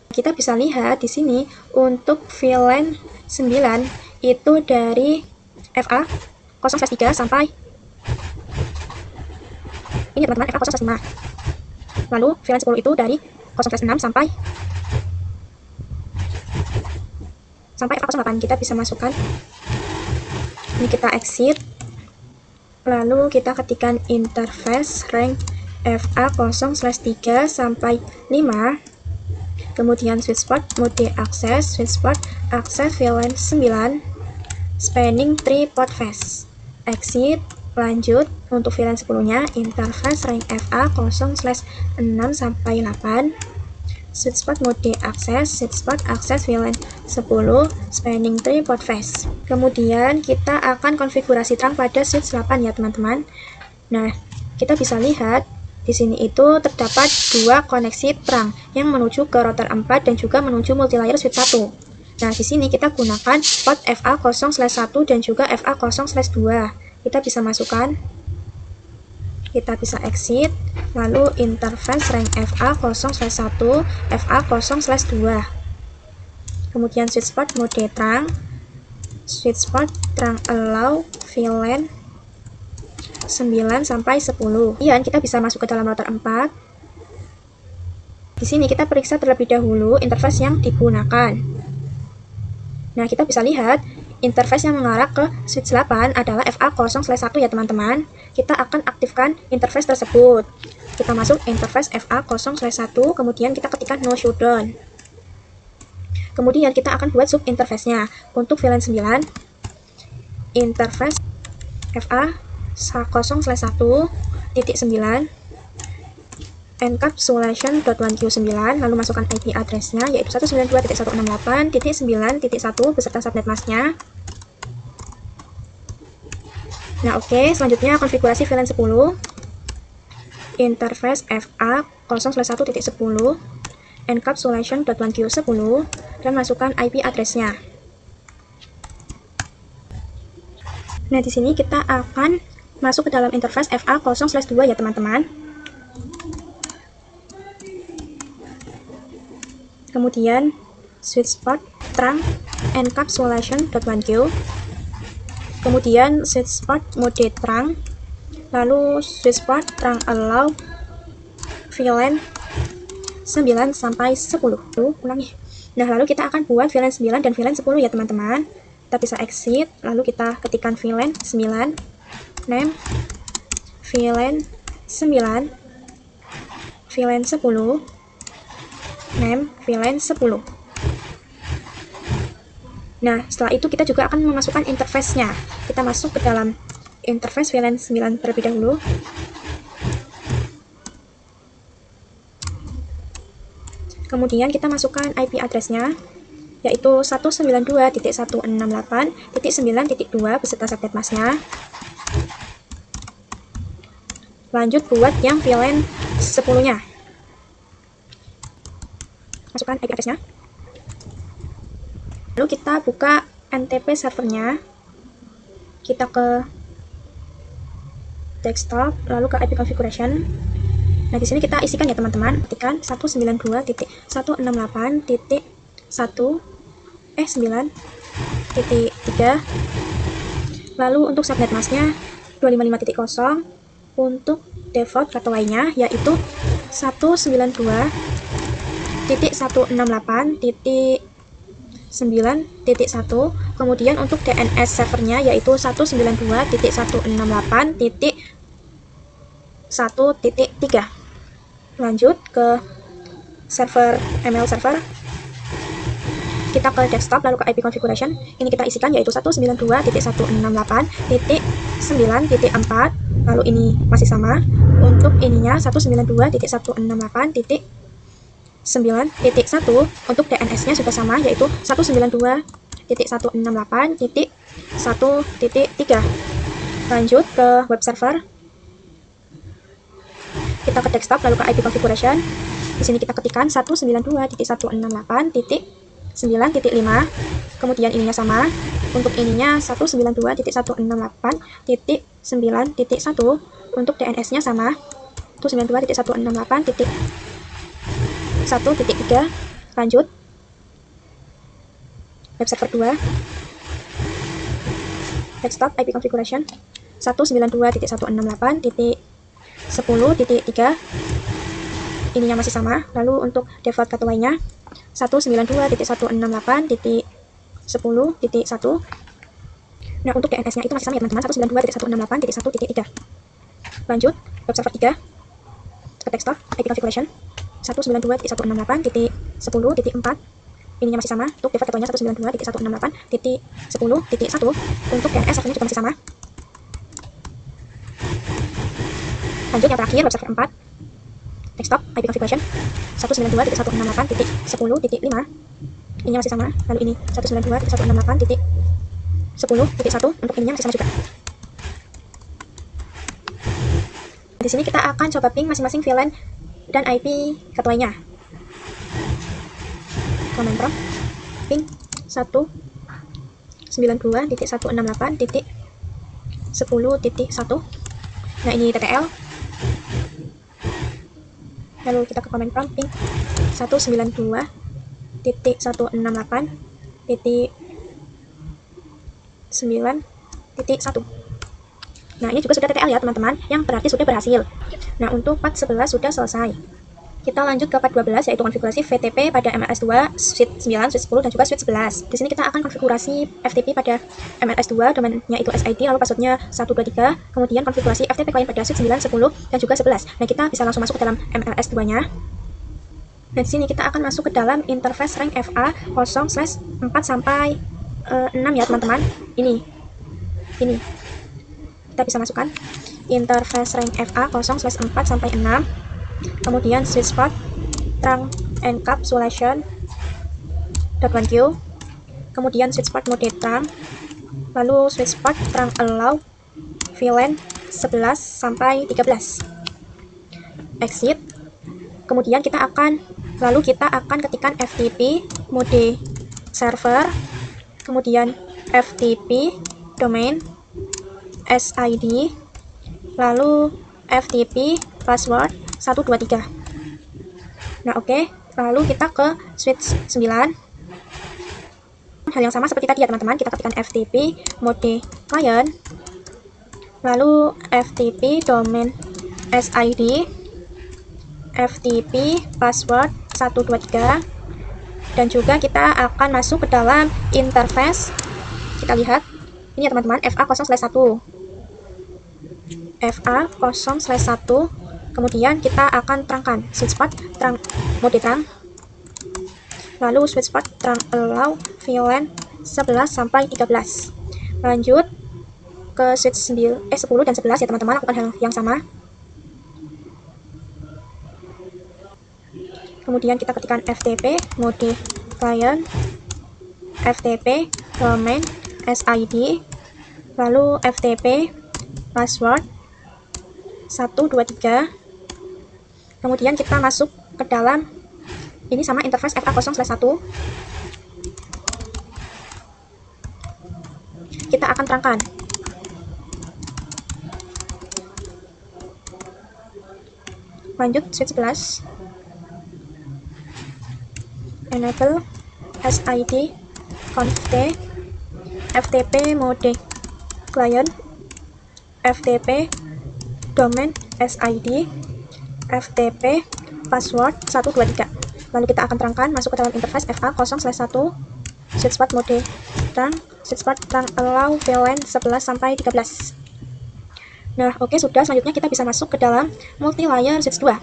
Kita bisa lihat di sini untuk VLAN 9 itu dari FA 0/3 sampai ini teman-teman, FA 0/5. Lalu VLAN 10 itu dari 0/6 sampai FA 0/8. Kita bisa masukkan. Ini kita exit. Lalu kita ketikkan interface rank FA 0/3 sampai 5. Kemudian switch port mode access, switch port access VLAN 9, spanning 3 port phase. Exit. Lanjut, untuk VLAN 10-nya, interface rank FA 0/6 sampai 8, switch port mode access, switch port access VLAN 10, spanning 3 port phase. Kemudian, kita akan konfigurasi trunk pada switch 8 ya teman-teman. Nah, kita bisa lihat, di sini itu terdapat dua koneksi trunk yang menuju ke router 4 dan juga menuju multilayer switch 1. Nah, di sini kita gunakan port FA 0/1 dan juga FA 0/2. Kita bisa masukkan, kita bisa exit, lalu interface rank FA 0/1, FA 0/2. Kemudian switch port mode trunk, switch port trunk allow VLAN 9 sampai 10. Kemudian kita bisa masuk ke dalam router 4. Di sini kita periksa terlebih dahulu interface yang digunakan. Nah, kita bisa lihat interface yang mengarah ke switch 8 adalah FA 0/1 ya teman-teman. Kita akan aktifkan interface tersebut. Kita masuk interface FA 0/1, kemudian kita ketikkan no shutdown. Kemudian kita akan buat sub interface-nya. Untuk VLAN 9, interface FA 0/1.9 encapsulation.1Q9, lalu masukkan IP address-nya yaitu 192.168.9.1 beserta subnet mask-nya. Nah, oke, selanjutnya konfigurasi VLAN 10. Interface FA 0/1.10 encapsulation.1Q10 dan masukkan IP address-nya. Nah, di sini kita akan masuk ke dalam interface FA 0/2 ya teman-teman. Kemudian switch port trunk encapsulation.1Q, kemudian switch port mode trunk, lalu switch port trunk allow VLAN 9 sampai 10. Ulangi. Nah, lalu kita akan buat VLAN 9 dan VLAN 10 ya teman-teman. Kita bisa exit, lalu kita ketikkan VLAN 9, name, VLAN 9, VLAN 10, name, VLAN 10. Nah, setelah itu kita juga akan memasukkan interface-nya. Kita masuk ke dalam interface VLAN 9 terlebih dahulu. Kemudian kita masukkan IP address-nya. yaitu 192.168.9.2 beserta subnet masknya. Lanjut buat yang VLAN 10-nya. Masukkan IP address-nya. Lalu kita buka NTP servernya. Kita ke desktop, lalu ke IP configuration. Nah, di sini kita isikan ya teman-teman. Ketikkan 192.168.9.3. Lalu untuk subnet masknya 255.0. Untuk default gateway-nya yaitu 192.168.9.1. Kemudian untuk DNS servernya yaitu 192.168.1.3. Lanjut ke server email server. Kita ke desktop, lalu ke IP configuration. Ini kita isikan yaitu 192.168.9.4. Lalu ini masih sama. Untuk ininya 192.168.9.1. Untuk DNS-nya juga sama yaitu 192.168.1.3. Lanjut ke web server. Kita ke desktop, lalu ke IP configuration. Di sini kita ketikkan 192.168.9.5. Kemudian ininya sama. Untuk ininya 192.168.9.1. Untuk DNS-nya sama. 192.168.1.3. Lanjut. Web server 2. Desktop IP configuration 192.168.10.3. Ininya masih sama. Lalu untuk default gateway-nya 192.168.10.1. Nah, untuk DNS-nya itu masih sama ya teman-teman, 192.168.1.3. Lanjut, web server 3. Ke desktop, IP configuration 192.168.10.4. Ininya masih sama. Untuk default gateway-nya 192.168.10.1. Untuk DNS servernya juga masih sama. Lanjut yang terakhir, web server 4. Desktop, IP configuration 192.168.10.5. Ininya masih sama. Lalu ini 192.168.10.1. Untuk ininya masih sama juga. Di sini kita akan coba ping masing-masing VLAN dan IP gateway-nya. Command prompt ping 192.168.10.1. Nah, ini TTL. Lalu kita ke command prompt ping 192.168.9.1. Nah, ini juga sudah TTL ya teman-teman, yang berarti sudah berhasil. Nah, untuk part 11 sudah selesai. Kita lanjut ke part 12 yaitu konfigurasi VTP pada MLS2, switch 9, switch 10 dan juga switch 11. Di sini kita akan konfigurasi FTP pada MLS2, domainnya itu SID, lalu passwordnya 123. Kemudian konfigurasi FTP klien pada switch 9, 10 dan juga 11. Nah, kita bisa langsung masuk ke dalam MLS2-nya. Dan di sini kita akan masuk ke dalam interface rank FA 0/4 sampai 6 ya teman-teman. Ini. Kita bisa masukkan interface rank FA 0/4 sampai 6. Kemudian switch port trunk encapsulation .1q. Kemudian switch port mode trunk. Lalu switch port trunk allow VLAN 11 sampai 13. Exit. Kemudian kita akan ketikkan FTP mode server, kemudian FTP domain SID, lalu FTP password 123. Nah, oke. Lalu kita ke switch 9. Hal yang sama seperti tadi ya teman-teman, kita ketikkan FTP mode client, lalu FTP domain SID, FTP password 123, dan juga kita akan masuk ke dalam interface. Kita lihat ini ya teman-teman, FA 0/1. FA 0/1. Kemudian kita akan terangkan switch port trunk mode trunk, lalu switch port trunk allow VLAN 11 sampai 13. Lanjut ke switch 10 dan 11 ya teman-teman, lakukan hal yang sama. Kemudian kita ketikkan FTP mode client, FTP domain SID, lalu FTP password 123. Kemudian kita masuk ke dalam ini sama interface FA0/1. Kita akan terangkan. Lanjut switch plus. Enable SID conf FTP mode client, FTP domain SID, FTP password 123. Lalu kita akan terangkan masuk ke dalam interface FA0/1 switchpad mode dan switchpad run allow VLAN 11 sampai 13. Nah, oke, sudah. Selanjutnya kita bisa masuk ke dalam multi layer switch 2.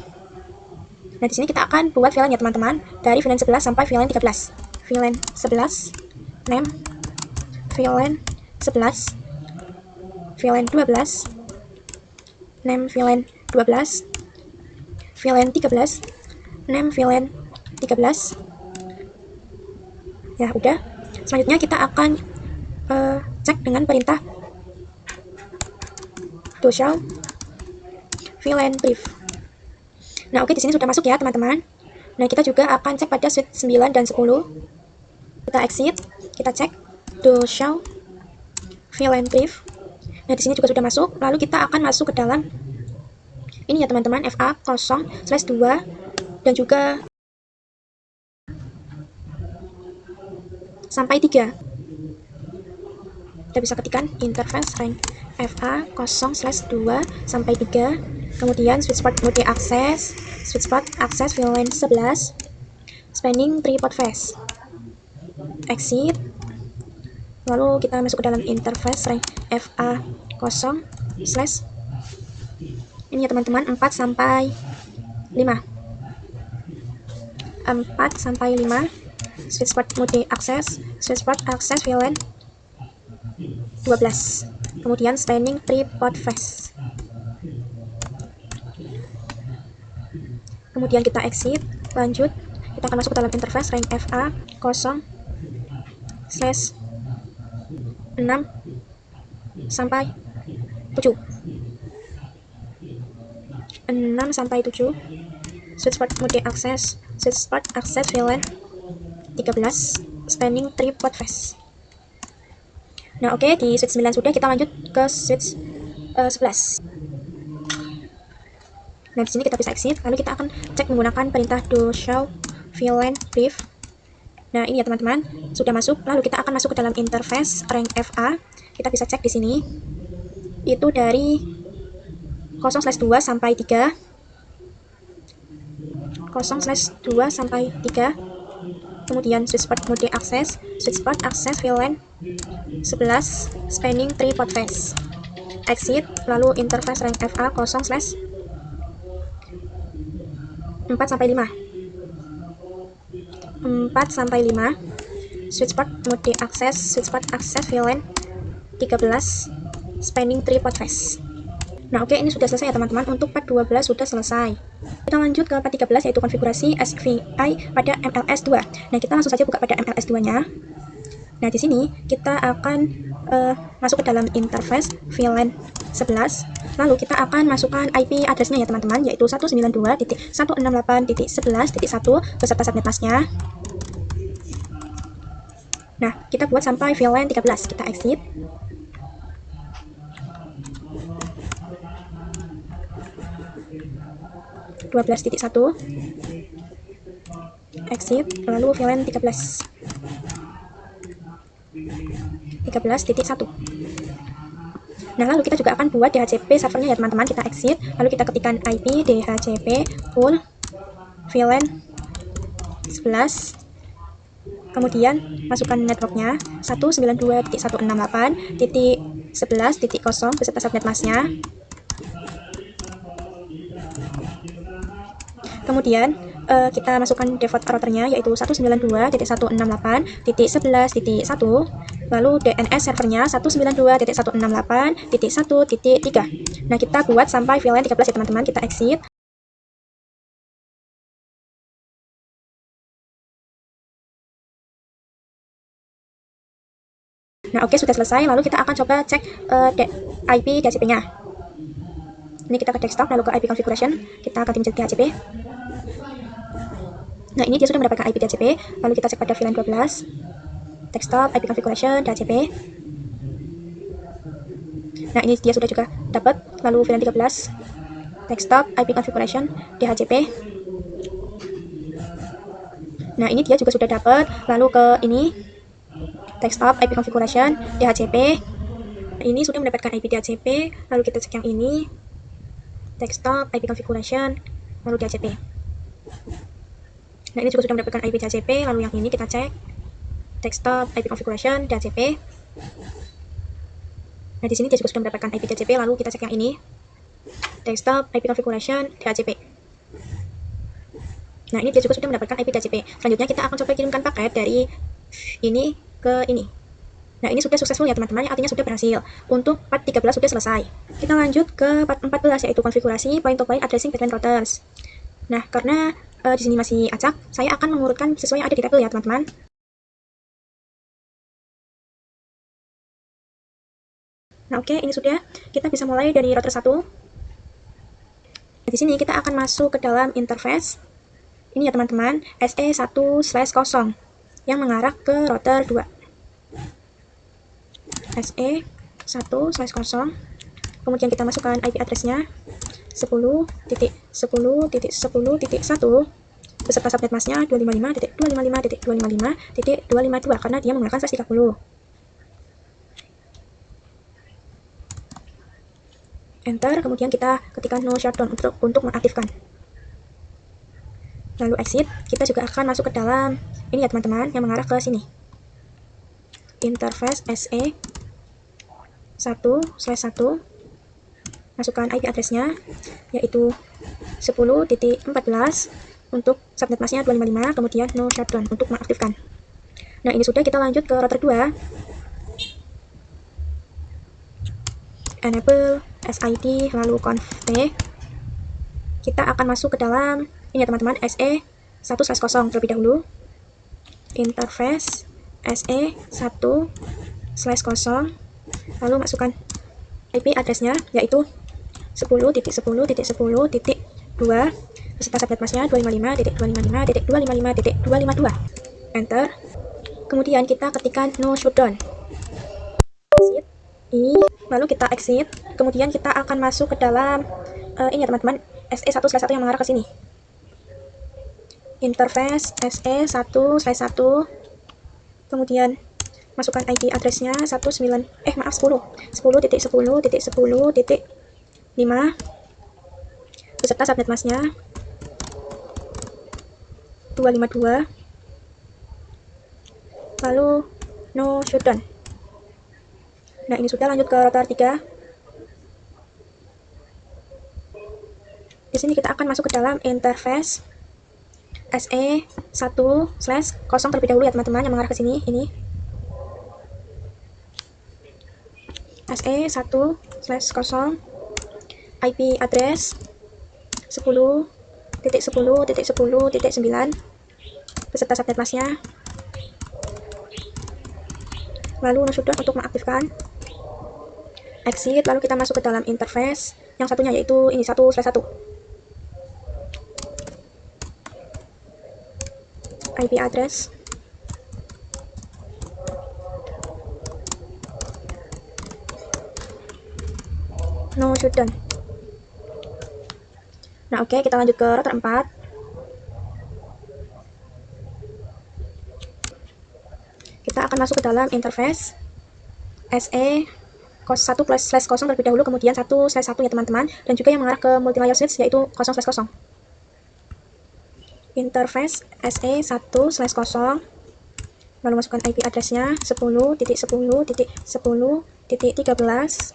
Nah, di sini kita akan buat VLAN ya, teman-teman. Dari VLAN 11 sampai VLAN 13. VLAN 11, name, VLAN 11, VLAN 12, name VLAN 12, VLAN 13, name VLAN 13. Ya, udah. Selanjutnya kita akan cek dengan perintah to show VLAN brief. Nah, oke, di sini sudah masuk ya, teman-teman. Nah, kita juga akan cek pada switch 9 dan 10. Kita exit, kita cek to show VLAN brief. Nah, di sini juga sudah masuk. Lalu kita akan masuk ke dalam ini ya, teman-teman, FA0/2 dan juga sampai 3. Kita bisa ketikkan interface range FA0/2 sampai 3. Kemudian switchpad mode access, switchpad access VLAN 11, spanning 3 port phase. Exit. Lalu kita masuk ke dalam interface range FA0/ ini ya, teman-teman, 4 sampai 5. 4 sampai 5. Switchpad mode access, switchpad access VLAN 12. Kemudian spanning 3 port phase. Kemudian kita exit, lanjut, kita akan masuk ke dalam interface range FA0/6 sampai 7. 6 sampai 7. Switchpad mode access, switchpad access VLAN 13, spanning 3 port phase. Nah, oke, di switch 9 sudah, kita lanjut ke switch 11. Nah, di sini kita bisa exit, lalu kita akan cek menggunakan perintah to show VLAN brief. Nah, ini ya, teman-teman, sudah masuk. Lalu kita akan masuk ke dalam interface rank FA. Kita bisa cek di sini. Itu dari 0/2 sampai 3. 0/2 sampai 3. Kemudian switchpad mode access, switchpad access VLAN 11, spanning 3 port phase. Exit, lalu interface rank FA 0/4 sampai 5. 4 sampai 5. Switchpad mode access, switchpad access VLAN 13, spanning 3 port phase. Nah, oke, ini sudah selesai ya, teman-teman. Untuk part 12 sudah selesai. Kita lanjut ke part 13, yaitu konfigurasi SVI pada MLS2. Nah, kita langsung saja buka pada MLS2-nya. Nah, di sini kita akan masuk ke dalam interface VLAN 11. Lalu kita akan masukkan IP address-nya ya, teman-teman, yaitu 192.168.11.1 beserta subnet mask-nya. Nah, kita buat sampai VLAN 13. Kita exit. .12.1 exit, lalu VLAN 13. 13.1. Nah, lalu kita juga akan buat DHCP servernya ya, teman-teman. Kita exit, lalu kita ketikkan IP DHCP full VLAN 11. Kemudian masukkan networknya 192.168.11.0 beserta subnet mask-nya. Kemudian kita masukkan default routernya, yaitu 192.168.11.1, lalu DNS servernya 192.168.1.3. Nah, kita buat sampai VLAN 13 ya, teman-teman. Kita exit. Nah, oke, sudah selesai. Lalu kita akan coba cek IP DHCP-nya. Ini kita ke desktop, lalu ke IP configuration, kita ganti menjadi DHCP. Nah, ini dia sudah mendapatkan IP DHCP. Lalu kita cek pada VLAN 12, desktop, IP configuration, DHCP. Nah, ini dia sudah juga dapat. Lalu VLAN 13, desktop, IP configuration, DHCP. Nah, ini dia juga sudah dapat. Lalu ke ini, desktop, IP configuration, DHCP. Ini sudah mendapatkan IP DHCP. Lalu kita cek yang ini, desktop, IP configuration, lalu DHCP. Nah, ini juga sudah mendapatkan IP DHCP. Lalu yang ini kita cek, desktop, IP configuration, DHCP. Nah, di sini dia juga sudah mendapatkan IP DHCP. Lalu kita cek yang ini, desktop, IP configuration, DHCP. Nah, ini dia juga sudah mendapatkan IP DHCP. Selanjutnya kita akan coba kirimkan paket dari ini ke ini. Nah, ini sudah successful ya teman-teman, artinya sudah berhasil. Untuk part 13 sudah selesai. Kita lanjut ke part 14, yaitu konfigurasi point-to-point addressing backend routers. Nah, karena di sini masih acak, saya akan mengurutkan sesuai yang ada di tabel ya teman-teman. Nah, oke, ini sudah. Kita bisa mulai dari router 1. Nah, di sini kita akan masuk ke dalam interface. Ini ya teman-teman, SE1/0 yang mengarah ke router 2. SE1/0. Kemudian kita masukkan IP address-nya 10.10.10.1 beserta subnet mask-nya 255.255.255.252 karena dia menggunakan SAS 30. Enter, kemudian kita ketikkan no shutdown untuk mengaktifkan. Lalu exit, kita juga akan masuk ke dalam ini ya teman-teman, yang mengarah ke sini. Interface SE1/1. Masukkan IP address-nya yaitu 10.14 untuk subnet mask-nya 255, kemudian no shutdown untuk mengaktifkan. Nah, ini sudah, kita lanjut ke router 2. Enable SID lalu config. Kita akan masuk ke dalam ini ya teman-teman, SE1/0 terlebih dahulu. Interface SE1/0. Lalu masukkan IP address-nya yaitu 10.10.10.2 beserta subnet mask-nya 255.255.255.252. Enter. Kemudian kita ketikkan no shutdown. Exit. Lalu kita exit. Kemudian kita akan masuk ke dalam ini ya teman-teman, SE1/1 yang mengarah ke sini. Interface SE1/1. Kemudian masukkan IP address-nya 10.10.10.10.5 beserta subnet mask-nya 252. Lalu no shutdown. Nah, ini sudah, lanjut ke router 3. Di sini kita akan masuk ke dalam interface SE1/0 terlebih dahulu ya teman-teman, yang mengarah ke sini. Ini SE1/0, IP address 10.10.10.9 beserta subnet mask-nya. Lalu no shutdown untuk mengaktifkan. Exit, lalu kita masuk ke dalam interface yang satunya yaitu ini 1/1. IP address no shutdown. Nah, oke, kita lanjut ke router 4. Kita akan masuk ke dalam interface SE1/0 terlebih dahulu, kemudian 1/1 ya teman-teman, dan juga yang mengarah ke multi-layer switch yaitu 0/0. Interface SE1/0. Lalu masukkan IP address-nya 10.10.10.13.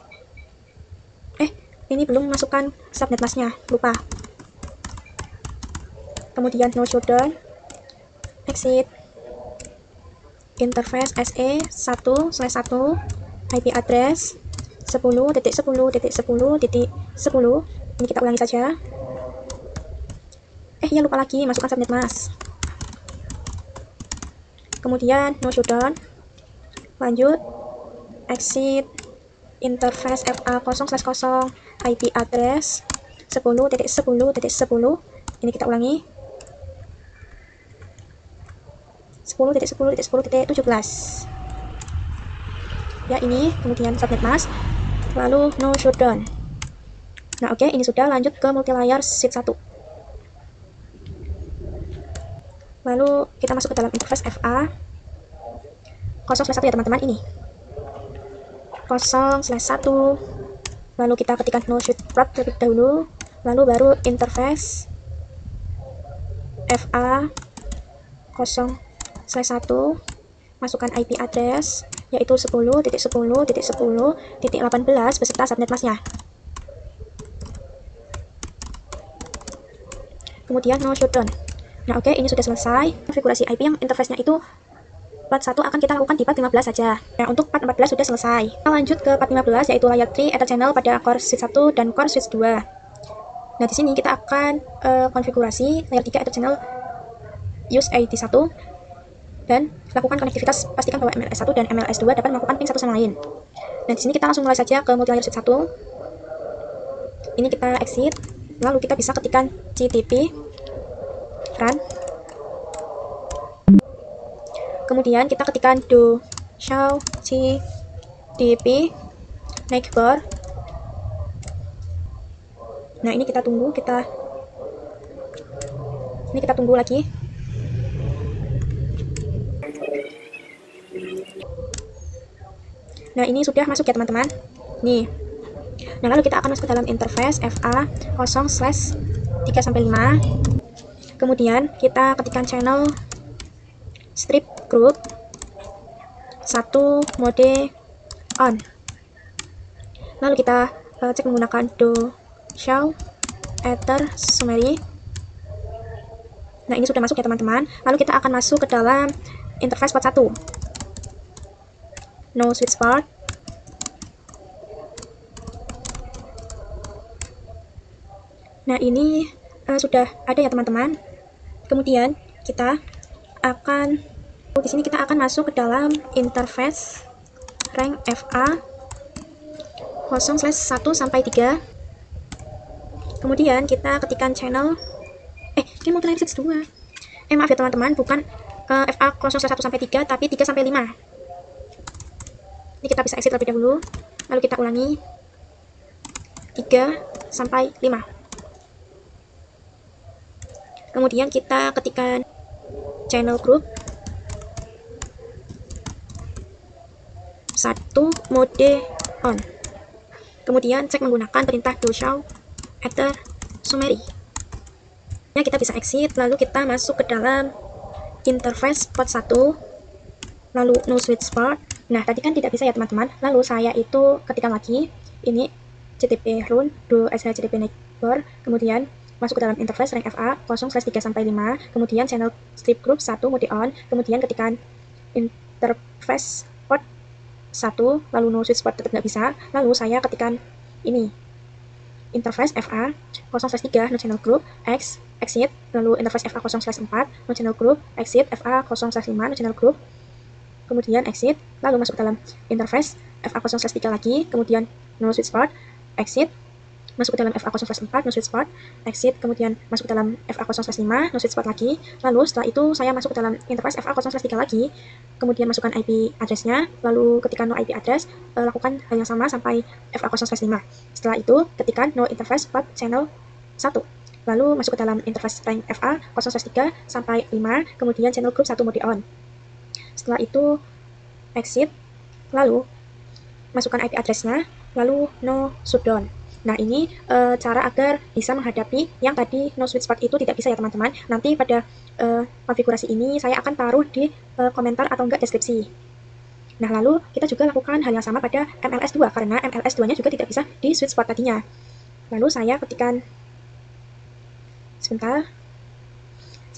Ini belum masukkan subnet mask-nya, lupa. Kemudian no shutdown. Exit. Interface SE1/1. IP address 10.10.10.10. Ini kita ulangi saja. Ya lupa lagi, masukkan subnet mask. Kemudian no shutdown. Lanjut. exit interface FA0/0 IP address 10.10.10. Ini kita ulangi 10.10.10.17 ya, ini kemudian subnet mask, lalu no shutdown. Nah oke, ini sudah. Lanjut ke multilayer sheet 1. Lalu kita masuk ke dalam interface FA 0/1 ya teman-teman, ini 0/1. Lalu kita ketikkan no shutdown terlebih dahulu, lalu baru interface FA 0/1, masukkan IP address yaitu 10.10.10.18 beserta subnet masknya. Kemudian no shutdown. Nah oke, ini sudah selesai. Konfigurasi IP yang interface-nya itu part 1 akan kita lakukan di part 15 saja. Nah untuk part 14 sudah selesai. Kita lanjut ke part 15 yaitu layer 3 Ether channel pada core switch 1 dan core switch 2. Nah di sini kita akan konfigurasi layer 3 Ether channel use ID1 dan lakukan konektivitas. Pastikan bahwa MLS1 dan MLS2 dapat melakukan ping satu sama lain. Nah di sini kita langsung mulai saja ke multilayer switch 1. Ini kita exit, lalu kita bisa ketikkan CTP run. Kemudian kita ketikkan do show CTP neighbor. Nah ini kita tunggu, ini kita tunggu lagi. Nah ini sudah masuk ya teman-teman. Nih. Nah lalu kita akan masuk ke dalam interface FA 0/3-5. Kemudian kita ketikkan channel strip group 1 mode on. Lalu kita cek menggunakan do show ether summary. Nah ini sudah masuk ya teman-teman. Lalu kita akan masuk ke dalam interface port 1 no switch port. Nah ini sudah ada ya teman-teman. Kemudian kita akan di sini kita akan masuk ke dalam interface rank FA 0/1 sampai 3. Kemudian kita ketikkan channel ini multilayer switch 2. Maaf ya teman-teman, bukan FA 0/1 sampai 3 tapi 3 sampai 5. Ini kita bisa exit terlebih dahulu, lalu kita ulangi 3 sampai 5. Kemudian kita ketikkan channel group 1 mode on. Kemudian cek menggunakan perintah do show ether summary. Nah, kita bisa exit, lalu kita masuk ke dalam interface port 1, lalu no switch port. Nah tadi kan tidak bisa ya teman-teman, lalu saya itu ketikkan lagi ini CTP run do CTP neighbor, kemudian masuk ke dalam interface rank FA 0/3 sampai 5, kemudian channel strip group 1 mode on, kemudian ketikkan interface port 1, lalu no switch port tetap nggak bisa, lalu saya ketikkan ini interface FA 0/3 no channel group exit, lalu interface FA 0/4 no channel group exit, FA 0/5 no channel group, kemudian exit, lalu masuk ke dalam interface FA 0/3 lagi, kemudian no switch port exit, masuk ke dalam FA 0/4 no switch port exit, kemudian masuk ke dalam FA 0/5 no switch port lagi, lalu setelah itu saya masuk ke dalam interface FA 0/3 lagi, kemudian masukkan IP address-nya, lalu ketikkan no IP address, lakukan hal yang sama sampai FA 0/5. Setelah itu ketikkan no interface port channel 1, lalu masuk ke dalam interface rank FA 0/3 sampai 5, kemudian channel group 1 mode on. Setelah itu exit, lalu masukkan IP address-nya, lalu no shutdown. Nah ini cara agar bisa menghadapi yang tadi no switch port itu tidak bisa ya teman-teman. Nanti pada konfigurasi ini saya akan taruh di komentar atau enggak deskripsi. Nah lalu kita juga lakukan hal yang sama pada MLS2 karena MLS2 nya juga tidak bisa di switch port tadinya. Lalu saya ketikkan sebentar,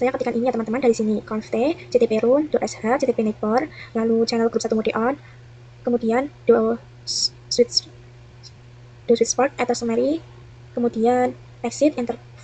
saya ketikkan ini ya teman-teman, dari sini conft ctp run .sh ctp neighbor, lalu channel group 1 mode on, kemudian do switch port ether summary, kemudian exit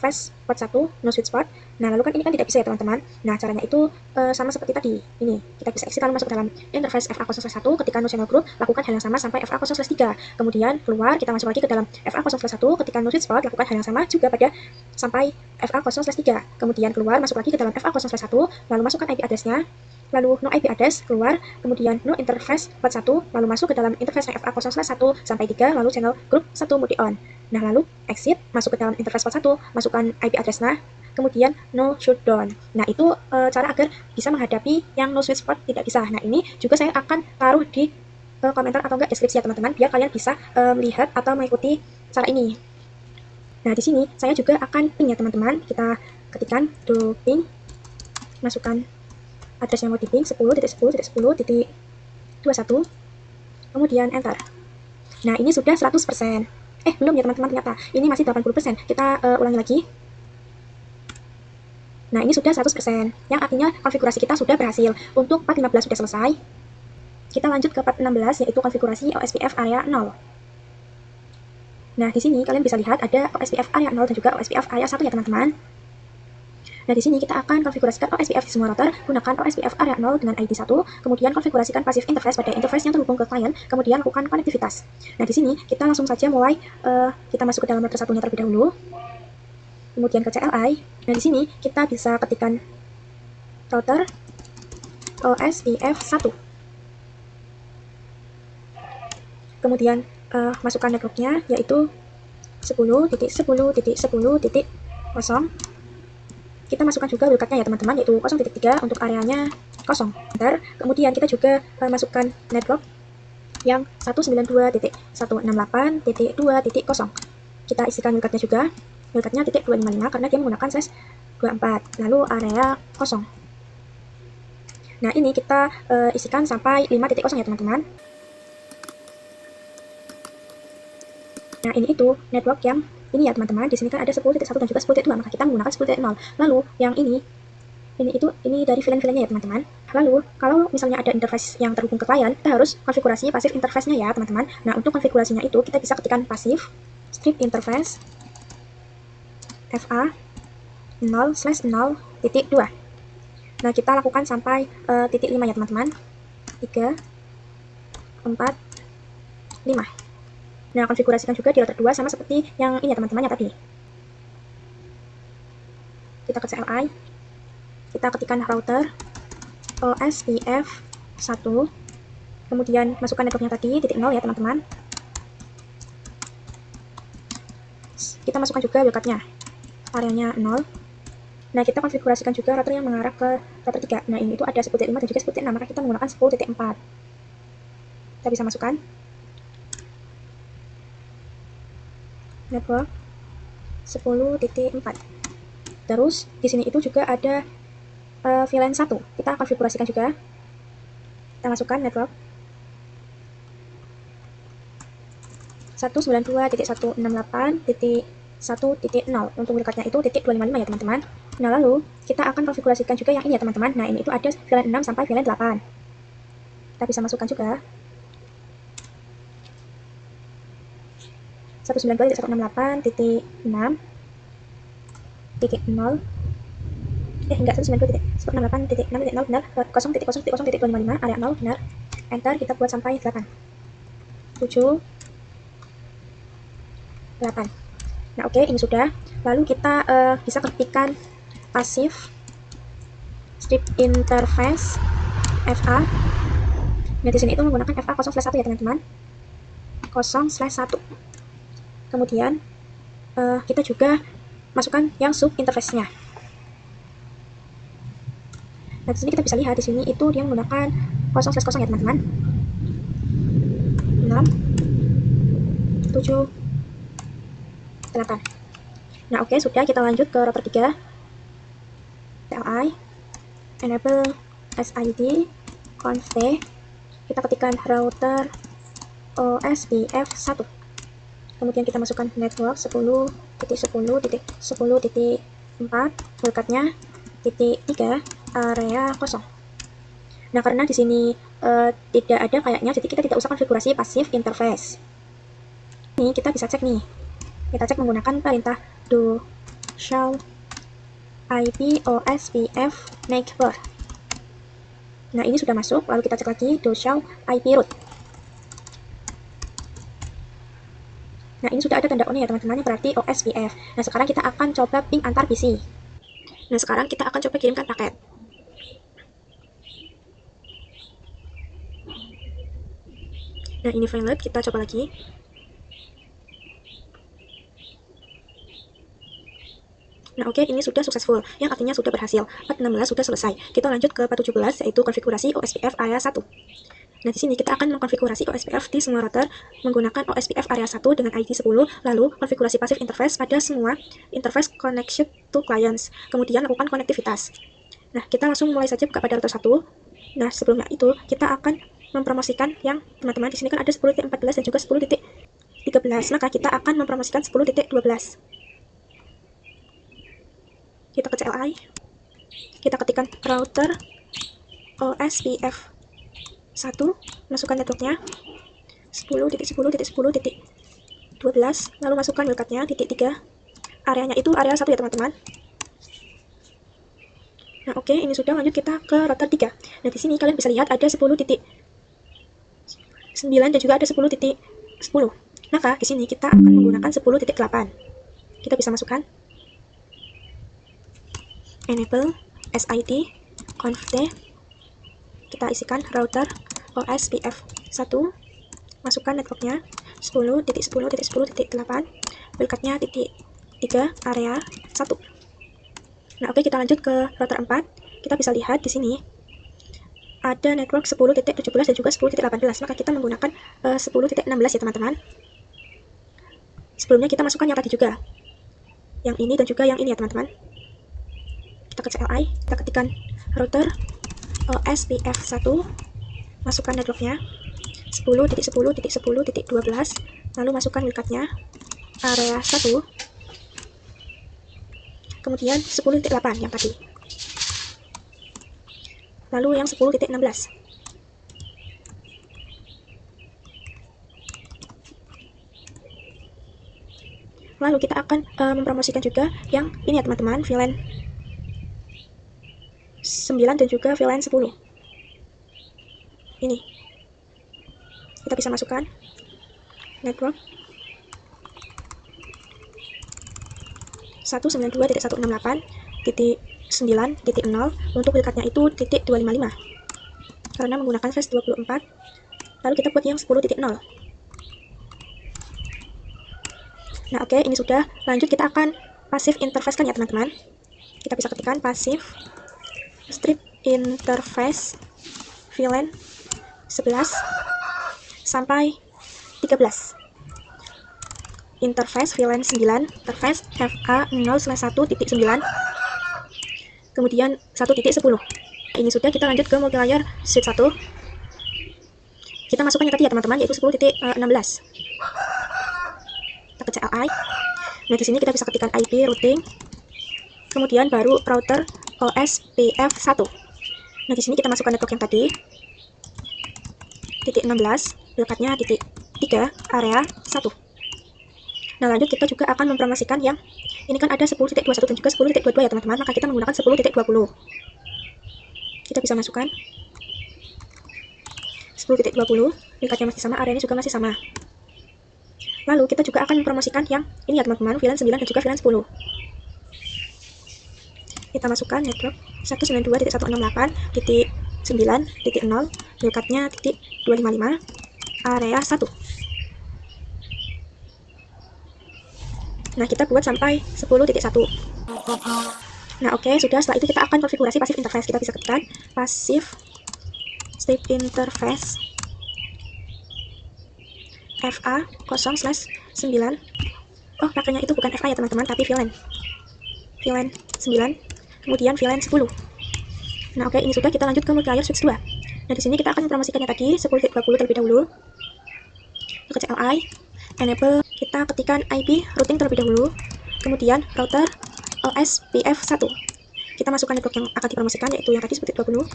interface port 1 no switch port. Nah lalu kan ini kan tidak bisa ya teman-teman. Nah caranya itu sama seperti tadi. Ini kita bisa exit lalu masuk ke dalam interface FA0/1 ketika no channel group, lakukan hal yang sama sampai FA0/3. Kemudian keluar, kita masuk lagi ke dalam FA0/1 ketika no switch port, lakukan hal yang sama juga pada sampai FA0/3. Kemudian keluar, masuk lagi ke dalam FA0/1, lalu masukkan IP address-nya, lalu no IP address, keluar, kemudian no interface port 1, lalu masuk ke dalam interface FA0/1 sampai 3, lalu channel group 1 mode on. Nah lalu exit, masuk ke dalam interface port 1, masukkan IP address-nya, kemudian no shutdown. Nah itu cara agar bisa menghadapi yang no switch port tidak bisa. Nah ini juga saya akan taruh di komentar atau enggak deskripsi ya teman-teman, biar kalian bisa melihat atau mengikuti cara ini. Nah di sini saya juga akan ping ya teman-teman. Kita ketikkan do ping, masukkan address yang mau di ping 10.10.10.21, kemudian enter. Nah ini sudah 100%. Belum ya teman-teman, ternyata ini masih 80%. Kita ulangi lagi. Nah ini sudah 100%, yang artinya konfigurasi kita sudah berhasil. Untuk part 15 sudah selesai. Kita lanjut ke part 16, yaitu konfigurasi OSPF area 0. Nah di sini kalian bisa lihat ada OSPF area 0 dan juga OSPF area 1 ya teman-teman. Nah, di sini kita akan konfigurasikan OSPF di semua router, gunakan OSPF area 0 dengan ID 1, kemudian konfigurasikan passive interface pada interface yang terhubung ke klien, kemudian lakukan konektivitas. Nah, di sini kita langsung saja mulai, kita masuk ke dalam router satunya terlebih dahulu, kemudian ke CLI. Nah, di sini kita bisa ketikkan router OSPF 1. Kemudian masukkan networknya, yaitu 10.10.10.0. Kita masukkan juga wildcard-nya ya teman-teman, yaitu 0.3 untuk areanya kosong. Kemudian kita juga masukkan network yang 192.168.2.0. Kita isikan wildcard-nya juga. Wildcard-nya .255 karena dia menggunakan /24. Lalu area kosong. Nah ini kita isikan sampai 5.0 ya teman-teman. Nah ini itu network yang ini ya teman-teman, di sini kan ada 10.1 dan juga 10.2, maka kita menggunakan 10.0. Lalu yang ini dari VLAN-VLAN-nya ya teman-teman. Lalu kalau misalnya ada interface yang terhubung ke klien, kita harus konfigurasi passive interface-nya ya teman-teman. Nah untuk konfigurasinya itu kita bisa ketikkan passive strip interface FA 0/0.2. Nah kita lakukan sampai titik 5 ya teman-teman. 3, 4, 5. Nah, konfigurasikan juga di router 2 sama seperti yang ini ya teman-teman yang tadi. Kita ke CLI. Kita ketikkan router OSPF 1. Kemudian masukkan networknya tadi, .0 ya teman-teman. Kita masukkan juga wildcard-nya. Areanya 0. Nah, kita konfigurasikan juga router yang mengarah ke router 3. Nah, ini itu ada 10.5 dan juga 10.6, maka kita menggunakan 10.4. Kita bisa masukkan network 10.4. Terus di sini itu juga ada VLAN 1. Kita konfigurasikan juga. Kita masukkan network 192.168.1.0. Untuk wildcard-nya itu .255 ya teman-teman. Nah lalu kita akan konfigurasikan juga yang ini ya teman-teman. Nah ini itu ada VLAN 6 sampai VLAN 8. Kita bisa masukkan juga 192.168.6.0. Enggak, 192.168.6.0 benar, 0.0.0.255 area 0 benar. Enter, kita buat sampai 8. 7, 8. Nah oke, ini sudah. Lalu kita bisa ketikkan passive strip interface FA. Nah di sini itu menggunakan FA 0/1 ya teman-teman. 0/1. Kemudian kita juga masukkan yang sub interface-nya. Nah, di sini kita bisa lihat di sini itu dia menggunakan 0/0 ya teman-teman. 6, 7, 8. Nah, oke, sudah, kita lanjut ke router 3. CLI enable SID conf. Kita ketikkan router OSPF 1. Kemudian kita masukkan network 10.10.10.4, wildcard-nya .3, area kosong. Nah, karena di sini tidak ada kayaknya, jadi kita tidak usah konfigurasi passive interface. Ini kita bisa cek nih. Kita cek menggunakan perintah do shell IP OSPF network. Nah, ini sudah masuk, lalu kita cek lagi do shell IP root. Nah, ini sudah ada tanda on ya teman-teman, berarti OSPF. Nah, sekarang kita akan coba ping antar PC. Nah, sekarang kita akan coba kirimkan paket. Nah, ini valid, kita coba lagi. Nah, oke, ini sudah successful, yang artinya sudah berhasil. Part 16 sudah selesai. Kita lanjut ke part 17, yaitu konfigurasi OSPF area 1. Nah, di sini kita akan mengkonfigurasi OSPF di semua router menggunakan OSPF area 1 dengan ID 10, lalu konfigurasi passive interface pada semua interface connection to clients, kemudian lakukan konektivitas. Nah, kita langsung mulai saja buka pada router 1. Nah, sebelumnya itu kita akan mempromosikan yang teman-teman di sini kan ada 10.14 dan juga 10.13, maka kita akan mempromosikan 10.12. Kita ke CLI, kita ketikkan router OSPF 1, masukkan networknya 10.10.10.12, lalu masukkan wildcardnya .3, areanya itu area 1 ya teman-teman. Nah, oke, ini sudah. Lanjut kita ke router 3. Nah, di sini kalian bisa lihat ada 10.9 dan juga ada 10.10. Maka di sini kita akan menggunakan 10.8. Kita bisa masukkan enable SID conft, kita isikan router OSPF 1, masukkan networknya 10.10.10.8, wildcardnya .3, area 1. Nah, oke, kita lanjut ke router 4. Kita bisa lihat di sini ada network 10.17 dan juga 10.18, maka kita menggunakan 10.16 ya teman-teman. Sebelumnya kita masukkan yang tadi juga, yang ini dan juga yang ini ya teman-teman. Kita ke CLI, kita ketikkan router OSPF 1, masukkan networknya 10.10.10.12, lalu masukkan wildcardnya area 1, kemudian 10.8 yang tadi, lalu yang 10.16. Lalu kita akan mempromosikan juga yang ini ya teman-teman, VLAN 9 dan juga VLAN 10. Ini kita bisa masukkan network 192.168.9.0, untuk wildcardnya itu .255 karena menggunakan flash 24. Lalu kita buat yang 10.0. Nah, oke, ini sudah. Lanjut kita akan passive interface kan ya teman-teman. Kita bisa ketikkan passive strip interface VLAN 11 sampai 13. Interface VLAN 9, interface FA0/1.9, kemudian 1.10. Ini sudah. Kita lanjut ke multilayer switch 1. Kita masukkan yang tadi ya teman-teman, yaitu 10.16. Kita ke CLI. Nah, di sini kita bisa ketikkan IP routing, kemudian baru router OSPF 1. Nah, di sini kita masukkan network yang tadi, .16, wildcardnya .3, area 1. Nah, lanjut kita juga akan mempromosikan yang ini kan ada 10.21 dan juga 10.22 ya teman-teman, maka kita menggunakan 10.20. Kita bisa masukkan 10.20, wildcardnya masih sama, areanya juga masih sama. Lalu kita juga akan mempromosikan yang ini ya teman-teman, VLAN 9 dan juga VLAN 10. Kita masukkan network 192.168.9.0, wildcardnya .255, area 1. Nah, kita buat sampai 10.1. Nah, oke, sudah. Setelah itu kita akan konfigurasi passive interface. Kita bisa ketikkan passive strip interface FA 0/9. Oh, pakainya itu bukan FA ya teman-teman, tapi VLAN 9, kemudian VLAN 10. Nah, oke, ini sudah. Kita lanjut ke multilayer switch 2. Nah, di sini kita akan mempromosikannya tadi 10.20 terlebih dahulu. Ke CLI, enable, kita ketikkan IP routing terlebih dahulu, kemudian router OSPF 1. Kita masukkan network yang akan dipromosikan, yaitu yang tadi 10.20,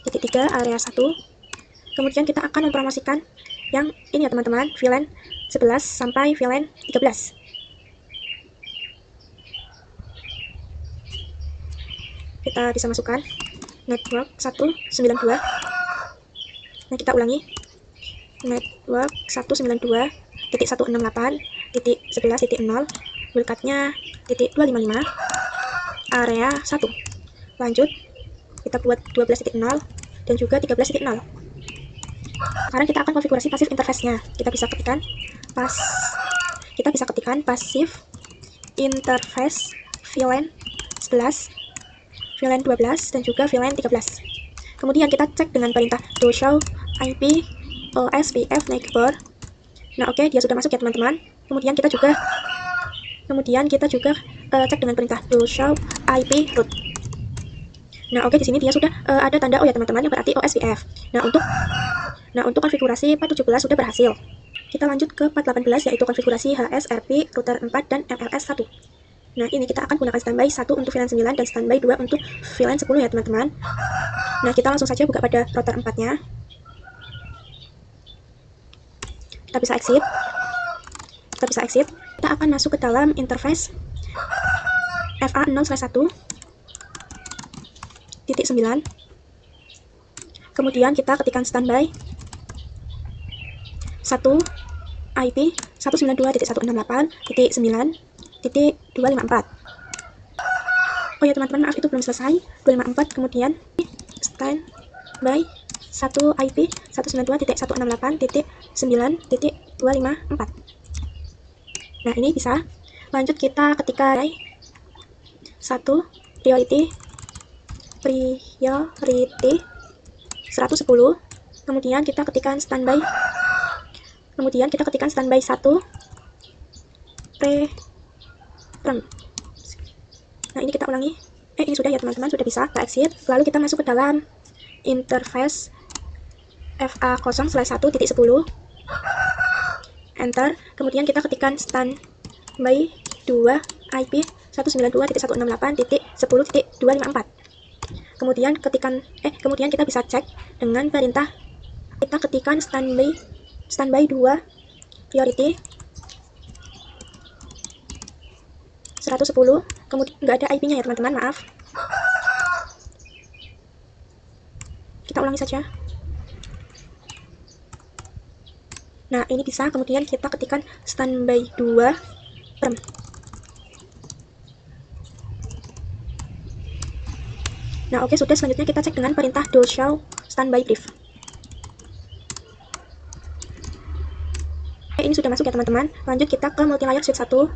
.3, area 1. Kemudian kita akan mempromosikan yang ini ya teman-teman, VLAN 11 sampai VLAN 13. Kita bisa masukkan network 192. Nah, kita ulangi. Network 192.168.11.0, wildcard-nya .255, area 1. Lanjut, kita buat 12.0 dan juga 13.0. Sekarang kita akan konfigurasi pasif interface-nya. Kita bisa ketikkan pasif interface VLAN 11, VLAN 12, dan juga VLAN 13. Kemudian kita cek dengan perintah do show IP OSPF neighbor. Nah, oke, dia sudah masuk ya teman-teman. Kemudian kita juga cek dengan perintah do show IP root. Nah, oke, di sini dia sudah ada tanda O ya teman-teman, yang berarti OSPF. Nah, untuk konfigurasi 417 sudah berhasil. Kita lanjut ke 418, yaitu konfigurasi HSRP, router 4, dan MLS 1. Nah, ini kita akan gunakan standby 1 untuk VLAN 9 dan standby 2 untuk VLAN 10 ya teman-teman. Nah, kita langsung saja buka pada router 4-nya. Kita bisa exit. Kita akan masuk ke dalam interface FA0/1.9. Kemudian kita ketikkan standby 1 IP 192.168.9.254. Oh ya teman-teman, maaf, itu belum selesai. 254, kemudian standby 1 IP 192.168.9.254. Nah, ini bisa. Lanjut, kita ketikkan 1 priority 110. Kemudian kita ketikkan standby 1 preference. Nah, ini kita ulangi. Ini sudah ya teman-teman, sudah bisa. Kita exit. Lalu kita masuk ke dalam interface FA0/1.10. Enter. Kemudian kita ketikkan standby 2 IP 192.168.10.254. Kemudian kita bisa cek dengan perintah, kita ketikkan standby 2 priority 110. Kemudian nggak ada IP-nya ya teman-teman, maaf. Kita ulangi saja. Nah, ini bisa. Kemudian kita ketikkan standby 2 perm. Nah, oke, sudah. Selanjutnya kita cek dengan perintah do show standby brief. Ini sudah masuk ya teman-teman. Lanjut kita ke multi-layer switch 1.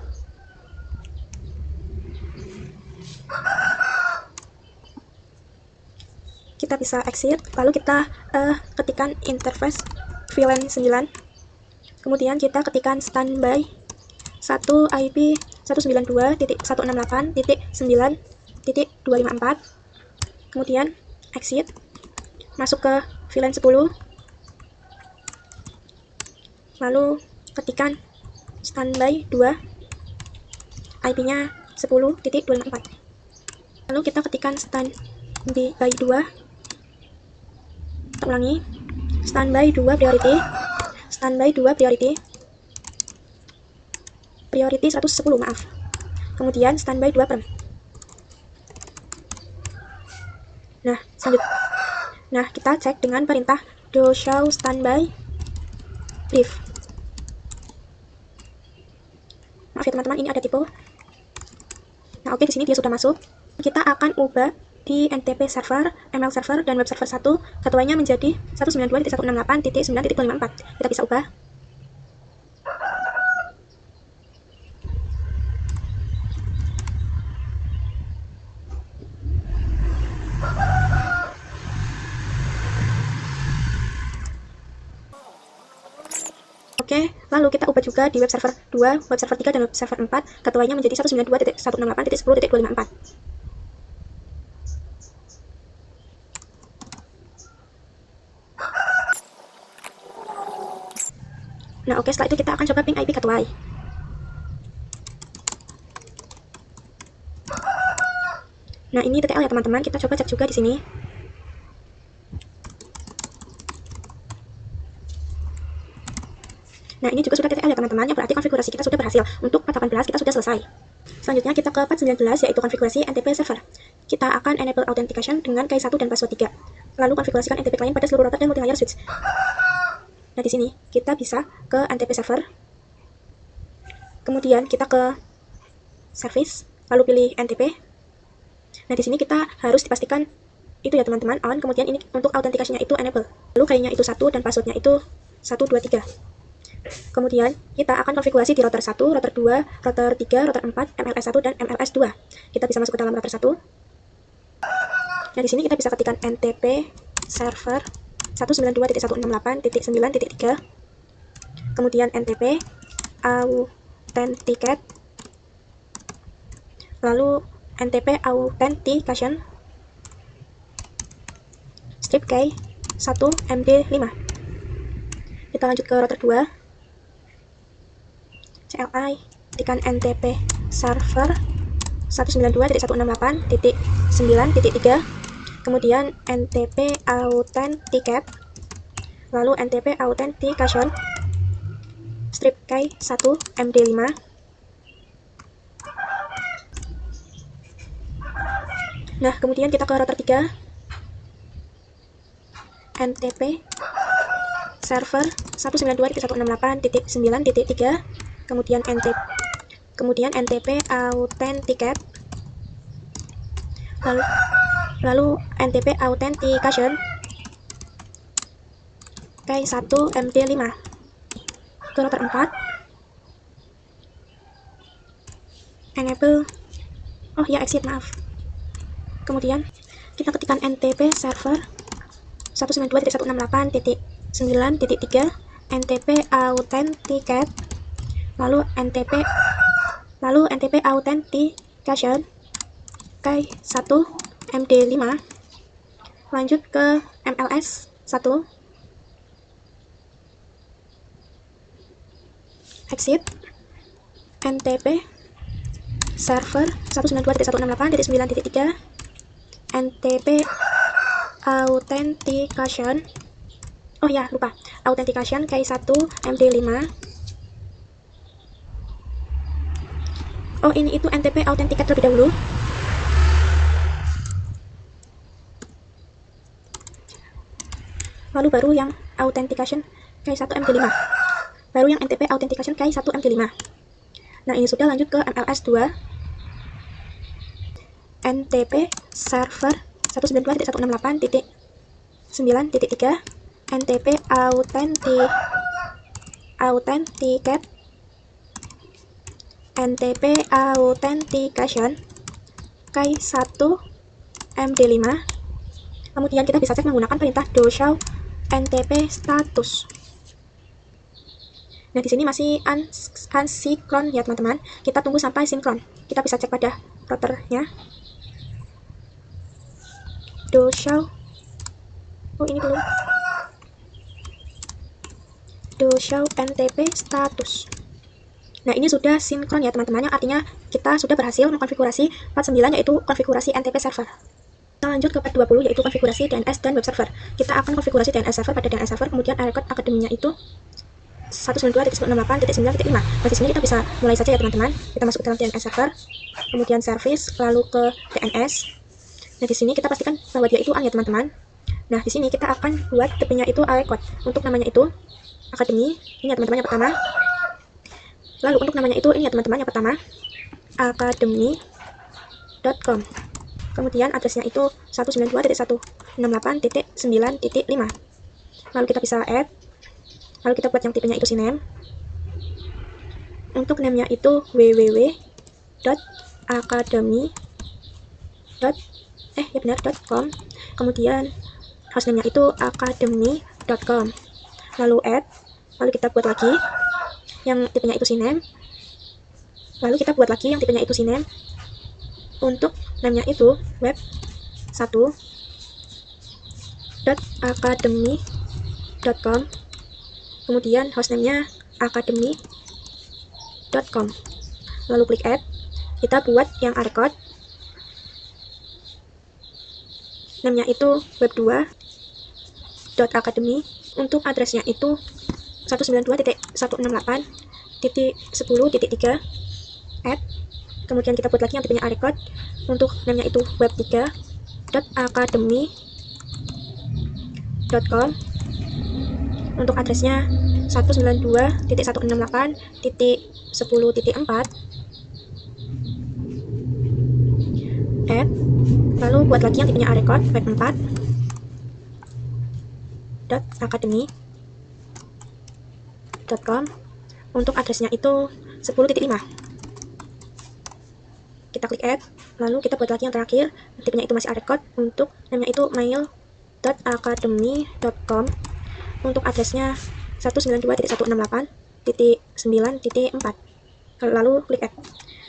Kita bisa exit. Lalu kita ketikkan interface VLAN 9. Kemudian kita ketikkan standby 1 IP 192.168.9.254. Kemudian exit. Masuk ke VLAN 10. Lalu ketikkan standby 2 IP-nya 10.254. Lalu kita ketikkan standby 2. Kita ulangi. Standby 2 priority 110, maaf. Kemudian standby 2 perm. Nah, kita cek dengan perintah do show standby brief. Maaf ya teman-teman, ini ada typo. Nah, oke, di sini dia sudah masuk. Kita akan ubah di NTP server, ML server, dan web server 1 gateway-nya menjadi 192.168.9.254. Kita bisa ubah. Oke, lalu kita ubah juga di web server 2, web server 3, dan web server 4 gateway-nya menjadi 192.168.10.254. Nah, oke, setelah itu kita akan coba ping IP gateway. Nah, ini TTL ya teman-teman, kita coba cek juga di sini. Nah, ini juga sudah TTL ya teman-teman, yang berarti konfigurasi kita sudah berhasil. Untuk part 18 kita sudah selesai. Selanjutnya kita ke part 19, yaitu konfigurasi NTP server. Kita akan enable authentication dengan key 1 dan password 3. Lalu konfigurasikan NTP client pada seluruh router dan multi-layer switch. Nah, di sini kita bisa ke NTP server. Kemudian kita ke service, lalu pilih NTP. Nah, di sini kita harus dipastikan itu ya teman-teman on, kemudian ini untuk autentikasinya itu enable. Lalu kayaknya itu 1 dan passwordnya itu 1, 2, 3. Kemudian kita akan konfigurasi di router 1, router 2, router 3, router 4, MLS 1 dan MLS 2. Kita bisa masuk ke dalam router 1. Nah, di sini kita bisa ketikkan NTP server 192.168.9.3. Kemudian NTP authenticate. Lalu NTP authentication strip key 1 MD5. Kita lanjut ke router 2. CLI ketikkan NTP server 192.168.9.3. Kemudian NTP authenticate, lalu NTP authentication strip key 1 MD5. Nah, kemudian kita ke router 3. NTP server 192.168.9.3. Kemudian NTP authenticate, lalu NTP authentication key 1 MD5. Ke router 4. Enable, exit, maaf. Kemudian kita ketikkan NTP server 192.168.9.3 NTP authenticate, lalu NTP authentication key 1 MD5. Lanjut ke MLS 1. Exit. NTP server 192.168.9.3 NTP authentication, authentication key 1 MD5. Ini itu NTP authenticate terlebih dahulu. Lalu baru yang authentication key 1 MD5. Baru yang NTP authentication key 1 MD5. Nah, ini sudah. Lanjut ke MLS 2. NTP server 192.168.9.3 NTP authenticate NTP authentication key 1 MD5. Kemudian kita bisa cek menggunakan perintah do show NTP status. Nah, di sini masih unsinkron ya teman-teman. Kita tunggu sampai sinkron. Kita bisa cek pada routernya. Do show. Ini belum. Do show NTP status. Nah, ini sudah sinkron ya teman-teman, yang artinya kita sudah berhasil mengkonfigurasi part 9, yaitu konfigurasi NTP server. Kita lanjut ke part 20, yaitu konfigurasi DNS dan web server. Kita akan konfigurasi DNS server pada DNS server, kemudian record akademinya itu 192.168.9.5. Nah, di sini kita bisa mulai saja ya teman-teman. Kita masuk ke dalam DNS server, kemudian service, lalu ke DNS. Nah, di sini kita pastikan bahwa dia itu on ya teman-teman. Nah, di sini kita akan buat DP-nya itu record. Untuk namanya itu akademi, ini ya teman-teman yang pertama. Lalu untuk namanya itu ini ya teman-teman yang pertama, academy.com. Kemudian addressnya itu 192.168.9.5. Lalu kita bisa add. Lalu kita buat yang tipenya itu syname. Untuk name-nya itu www.academy.com. Kemudian hostname-nya itu academy.com. Lalu add. Lalu kita buat lagi yang tipenya itu syname. Lalu kita buat lagi yang tipenya itu syname. Untuk name-nya itu web1.academy.com. Kemudian hostname-nya academy.com. Lalu klik add. Kita buat yang record. Name-nya itu web2.academy. Untuk addressnya itu 192.168.10.3 add. Kemudian kita buat lagi yang tipenya record. Untuk namanya itu web3.academy.com. Untuk addressnya 192.168.10.4 add. Lalu buat lagi yang tipenya record web4.academy.com. Untuk addressnya itu 10.5. Kita klik add, lalu kita buat lagi yang terakhir, tipenya itu masih record. Untuk namanya itu mail.academy.com. Untuk addressnya 192.168.9.4. Lalu klik add.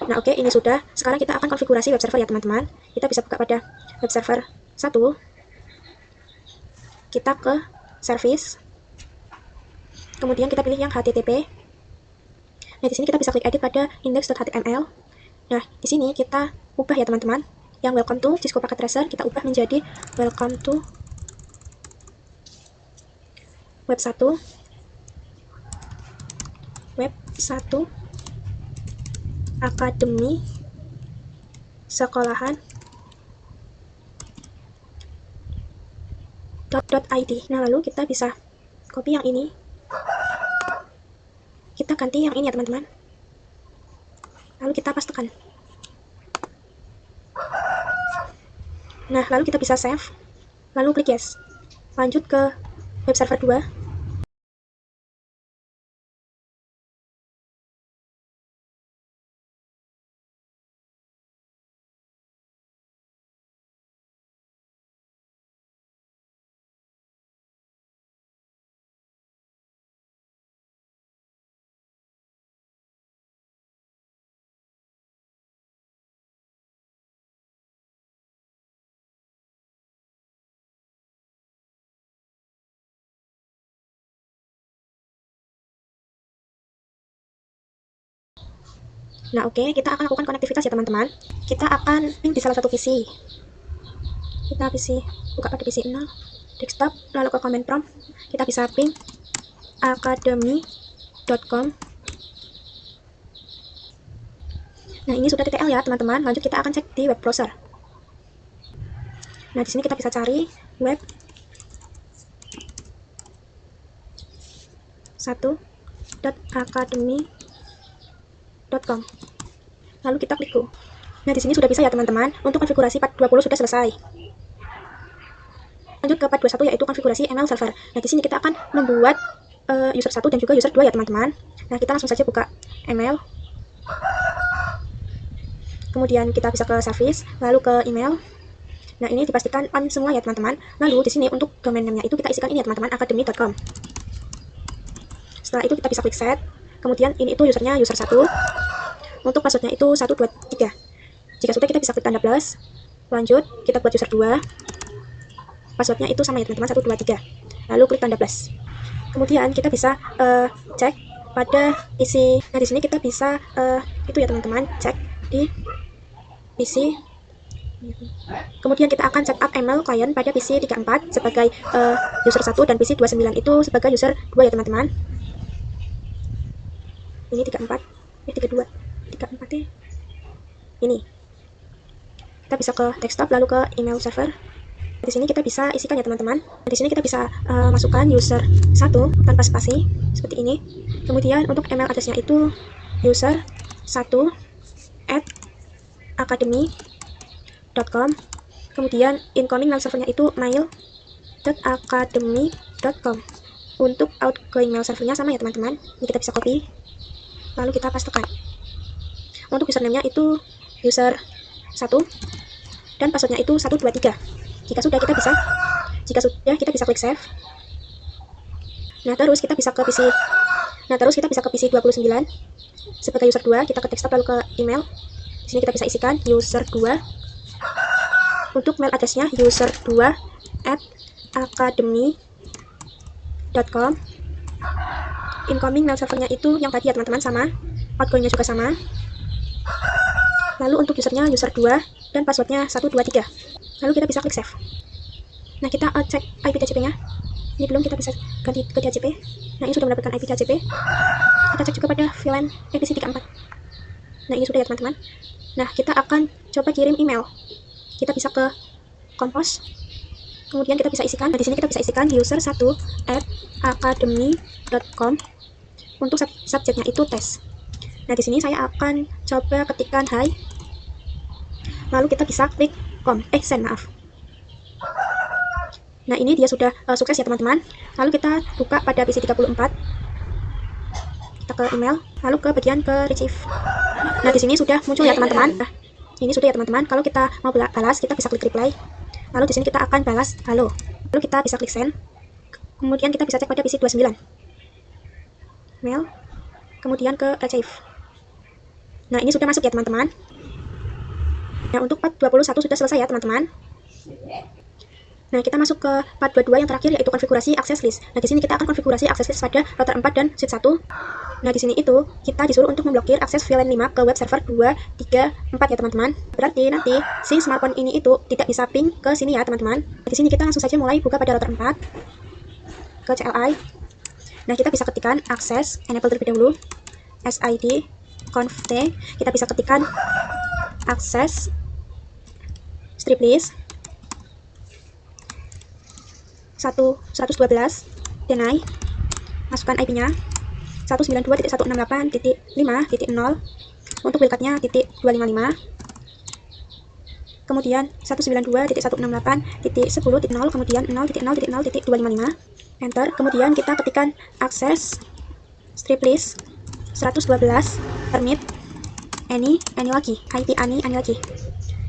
Nah oke, ini sudah. Sekarang kita akan konfigurasi web server ya teman-teman. Kita bisa buka pada web server 1. Kita ke service. Kemudian kita pilih yang HTTP. Nah di sini kita bisa klik edit pada index.html. Nah di sini kita ubah ya teman-teman. Yang welcome to Cisco Packet Tracer kita ubah menjadi welcome to web 1 Akademi Sekolahan .id. Nah lalu kita bisa copy yang ini, kita ganti yang ini ya teman-teman, lalu kita pastekan. Nah lalu kita bisa save, lalu klik yes. Lanjut ke web server 2. Nah oke, kita akan lakukan konektivitas ya teman-teman. Kita akan ping di salah satu PC. Kita buka pada PC 0, desktop, lalu ke command prompt. Kita bisa ping academy.com. Nah ini sudah TTL ya teman-teman. Lanjut kita akan cek di web browser. Nah di sini kita bisa cari web 1.academy.com. Lalu kita klik go. Nah di sini sudah bisa ya teman-teman. Untuk konfigurasi part 20 sudah selesai. Lanjut ke part 21 yaitu konfigurasi email server. Nah di sini kita akan membuat user 1 dan juga user 2 ya teman-teman. Nah kita langsung saja buka email. Kemudian kita bisa ke service, lalu ke email. Nah ini dipastikan on semua ya teman-teman. Lalu di sini untuk domain name-nya itu kita isikan ini ya teman-teman, academy.com. Setelah itu kita bisa klik set. Kemudian ini itu usernya user 1. Untuk passwordnya itu 1, 2, 3. Jika sudah kita bisa klik tanda plus. Lanjut kita buat user 2. Passwordnya itu sama ya teman-teman, 1, 2, 3. Lalu klik tanda plus. Kemudian kita bisa cek pada PC. Nah di sini kita bisa itu ya teman-teman, cek di PC. Kemudian kita akan setup email client pada PC 34 sebagai user 1 dan PC 29 itu sebagai user 2 ya teman-teman. Ini 34, ini 32, 34 ya. Ini. Kita bisa ke desktop lalu ke email server. Di sini kita bisa isikan ya teman-teman. Di sini kita bisa masukkan user 1 tanpa spasi seperti ini. Kemudian untuk email addressnya itu user 1@academy.com. Kemudian incoming mail servernya itu mail.academy.com. Untuk outgoing mail servernya sama ya teman-teman. Ini kita bisa copy. Lalu kita pastekan. Untuk username-nya itu user 1 dan passwordnya itu 1, 2, 3. Jika sudah kita bisa klik save. Nah terus kita bisa ke PC 29 sebagai user 2. Kita ke desktop lalu ke email. Di sini kita bisa isikan user 2. Untuk mail addressnya user 2@academy.com. Incoming mail servernya itu yang tadi ya teman-teman, sama. Outgoingnya juga sama. Lalu untuk usernya user 2 dan passwordnya 1, 2, 3. Lalu kita bisa klik save. Nah kita cek IP TCP-nya. Ini belum, kita bisa ganti ke DHCP. Nah, ini sudah mendapatkan IP DHCP. Kita cek juga pada VLAN EPC34. Nah, ini sudah ya teman-teman. Nah, kita akan coba kirim email. Kita bisa ke compose. Kemudian kita bisa isikan. Nah, di sini kita bisa isikan user1@academy.com. Untuk subjeknya itu tes. Nah, di sini saya akan coba ketikkan hi. Lalu kita bisa klik send, maaf. Nah, ini dia sudah sukses ya teman-teman. Lalu kita buka pada PC34. Kita ke email, lalu ke bagian ke retrieve. Nah, di sini sudah muncul ya teman-teman. Nah, ini sudah ya teman-teman. Kalau kita mau balas, kita bisa klik reply. Lalu di sini kita akan balas halo. Lalu kita bisa klik send. Kemudian kita bisa cek pada PC29. Mail. Kemudian ke archive. Nah, ini sudah masuk ya teman-teman. Nah, untuk part 21 sudah selesai ya teman-teman. Nah, kita masuk ke part 22 yang terakhir, yaitu konfigurasi access list. Nah, di sini kita akan konfigurasi access list pada router 4 dan switch 1. Nah, di sini itu kita disuruh untuk memblokir akses VLAN 5 ke web server 2, 3, 4 ya teman-teman. Berarti nanti si smartphone ini itu tidak bisa ping ke sini ya teman-teman. Di sini kita langsung saja mulai buka pada router 4 ke CLI. Nah, kita bisa ketikkan access enable terlebih dahulu, SID conf t. Kita bisa ketikkan access strip list 112 deny, masukkan IP-nya 192.168.5.0, untuk wildcard-nya .255, kemudian 192.168.10.0, kemudian 0.0.0.255, enter. Kemudian kita ketikkan access strip list 112 permit any lagi, IP any lagi.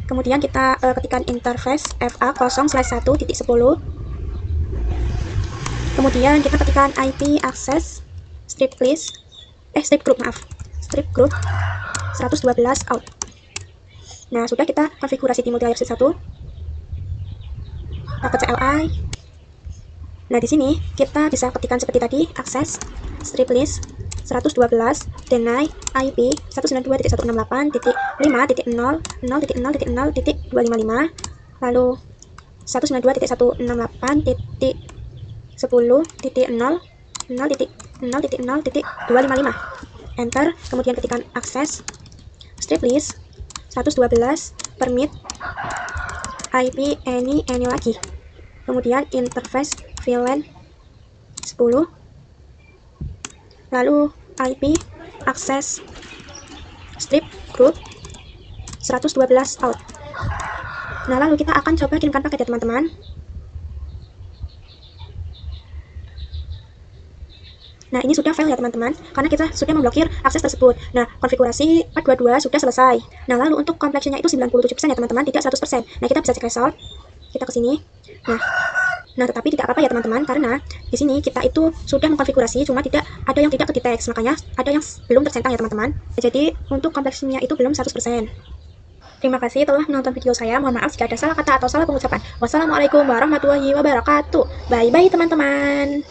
Kemudian kita ketikkan interface FA 0/1.10. Kemudian kita ketikkan IP access strip group 112 out. Nah, sudah kita konfigurasi di multilayer switch 1. Dapat CLI. Nah, di sini kita bisa ketikkan seperti tadi, access strip list 112 deny IP 192.168.5.0.0.0.255, lalu 192.168.10.0.0.0.255, enter. Kemudian ketikkan access strip list 112 permit IP any lagi, kemudian interface VLAN 10, lalu IP access strip group 112 out. Nah, lalu kita akan coba kirimkan paket ya teman-teman. Nah, ini sudah fail ya teman-teman, karena kita sudah memblokir akses tersebut. Nah, konfigurasi part 22 sudah selesai. Nah, lalu untuk complexionnya itu 97% ya teman-teman, tidak 100%. Nah, kita bisa cek result. Kita ke sini. Nah, tetapi tidak apa-apa ya teman-teman, karena di sini kita itu sudah mengkonfigurasi, cuma tidak ada yang tidak kedetek, makanya ada yang belum tercentang ya teman-teman. Jadi, untuk complexionnya itu belum 100%. Terima kasih telah menonton video saya. Mohon maaf jika ada salah kata atau salah pengucapan. Wassalamualaikum warahmatullahi wabarakatuh. Bye-bye teman-teman.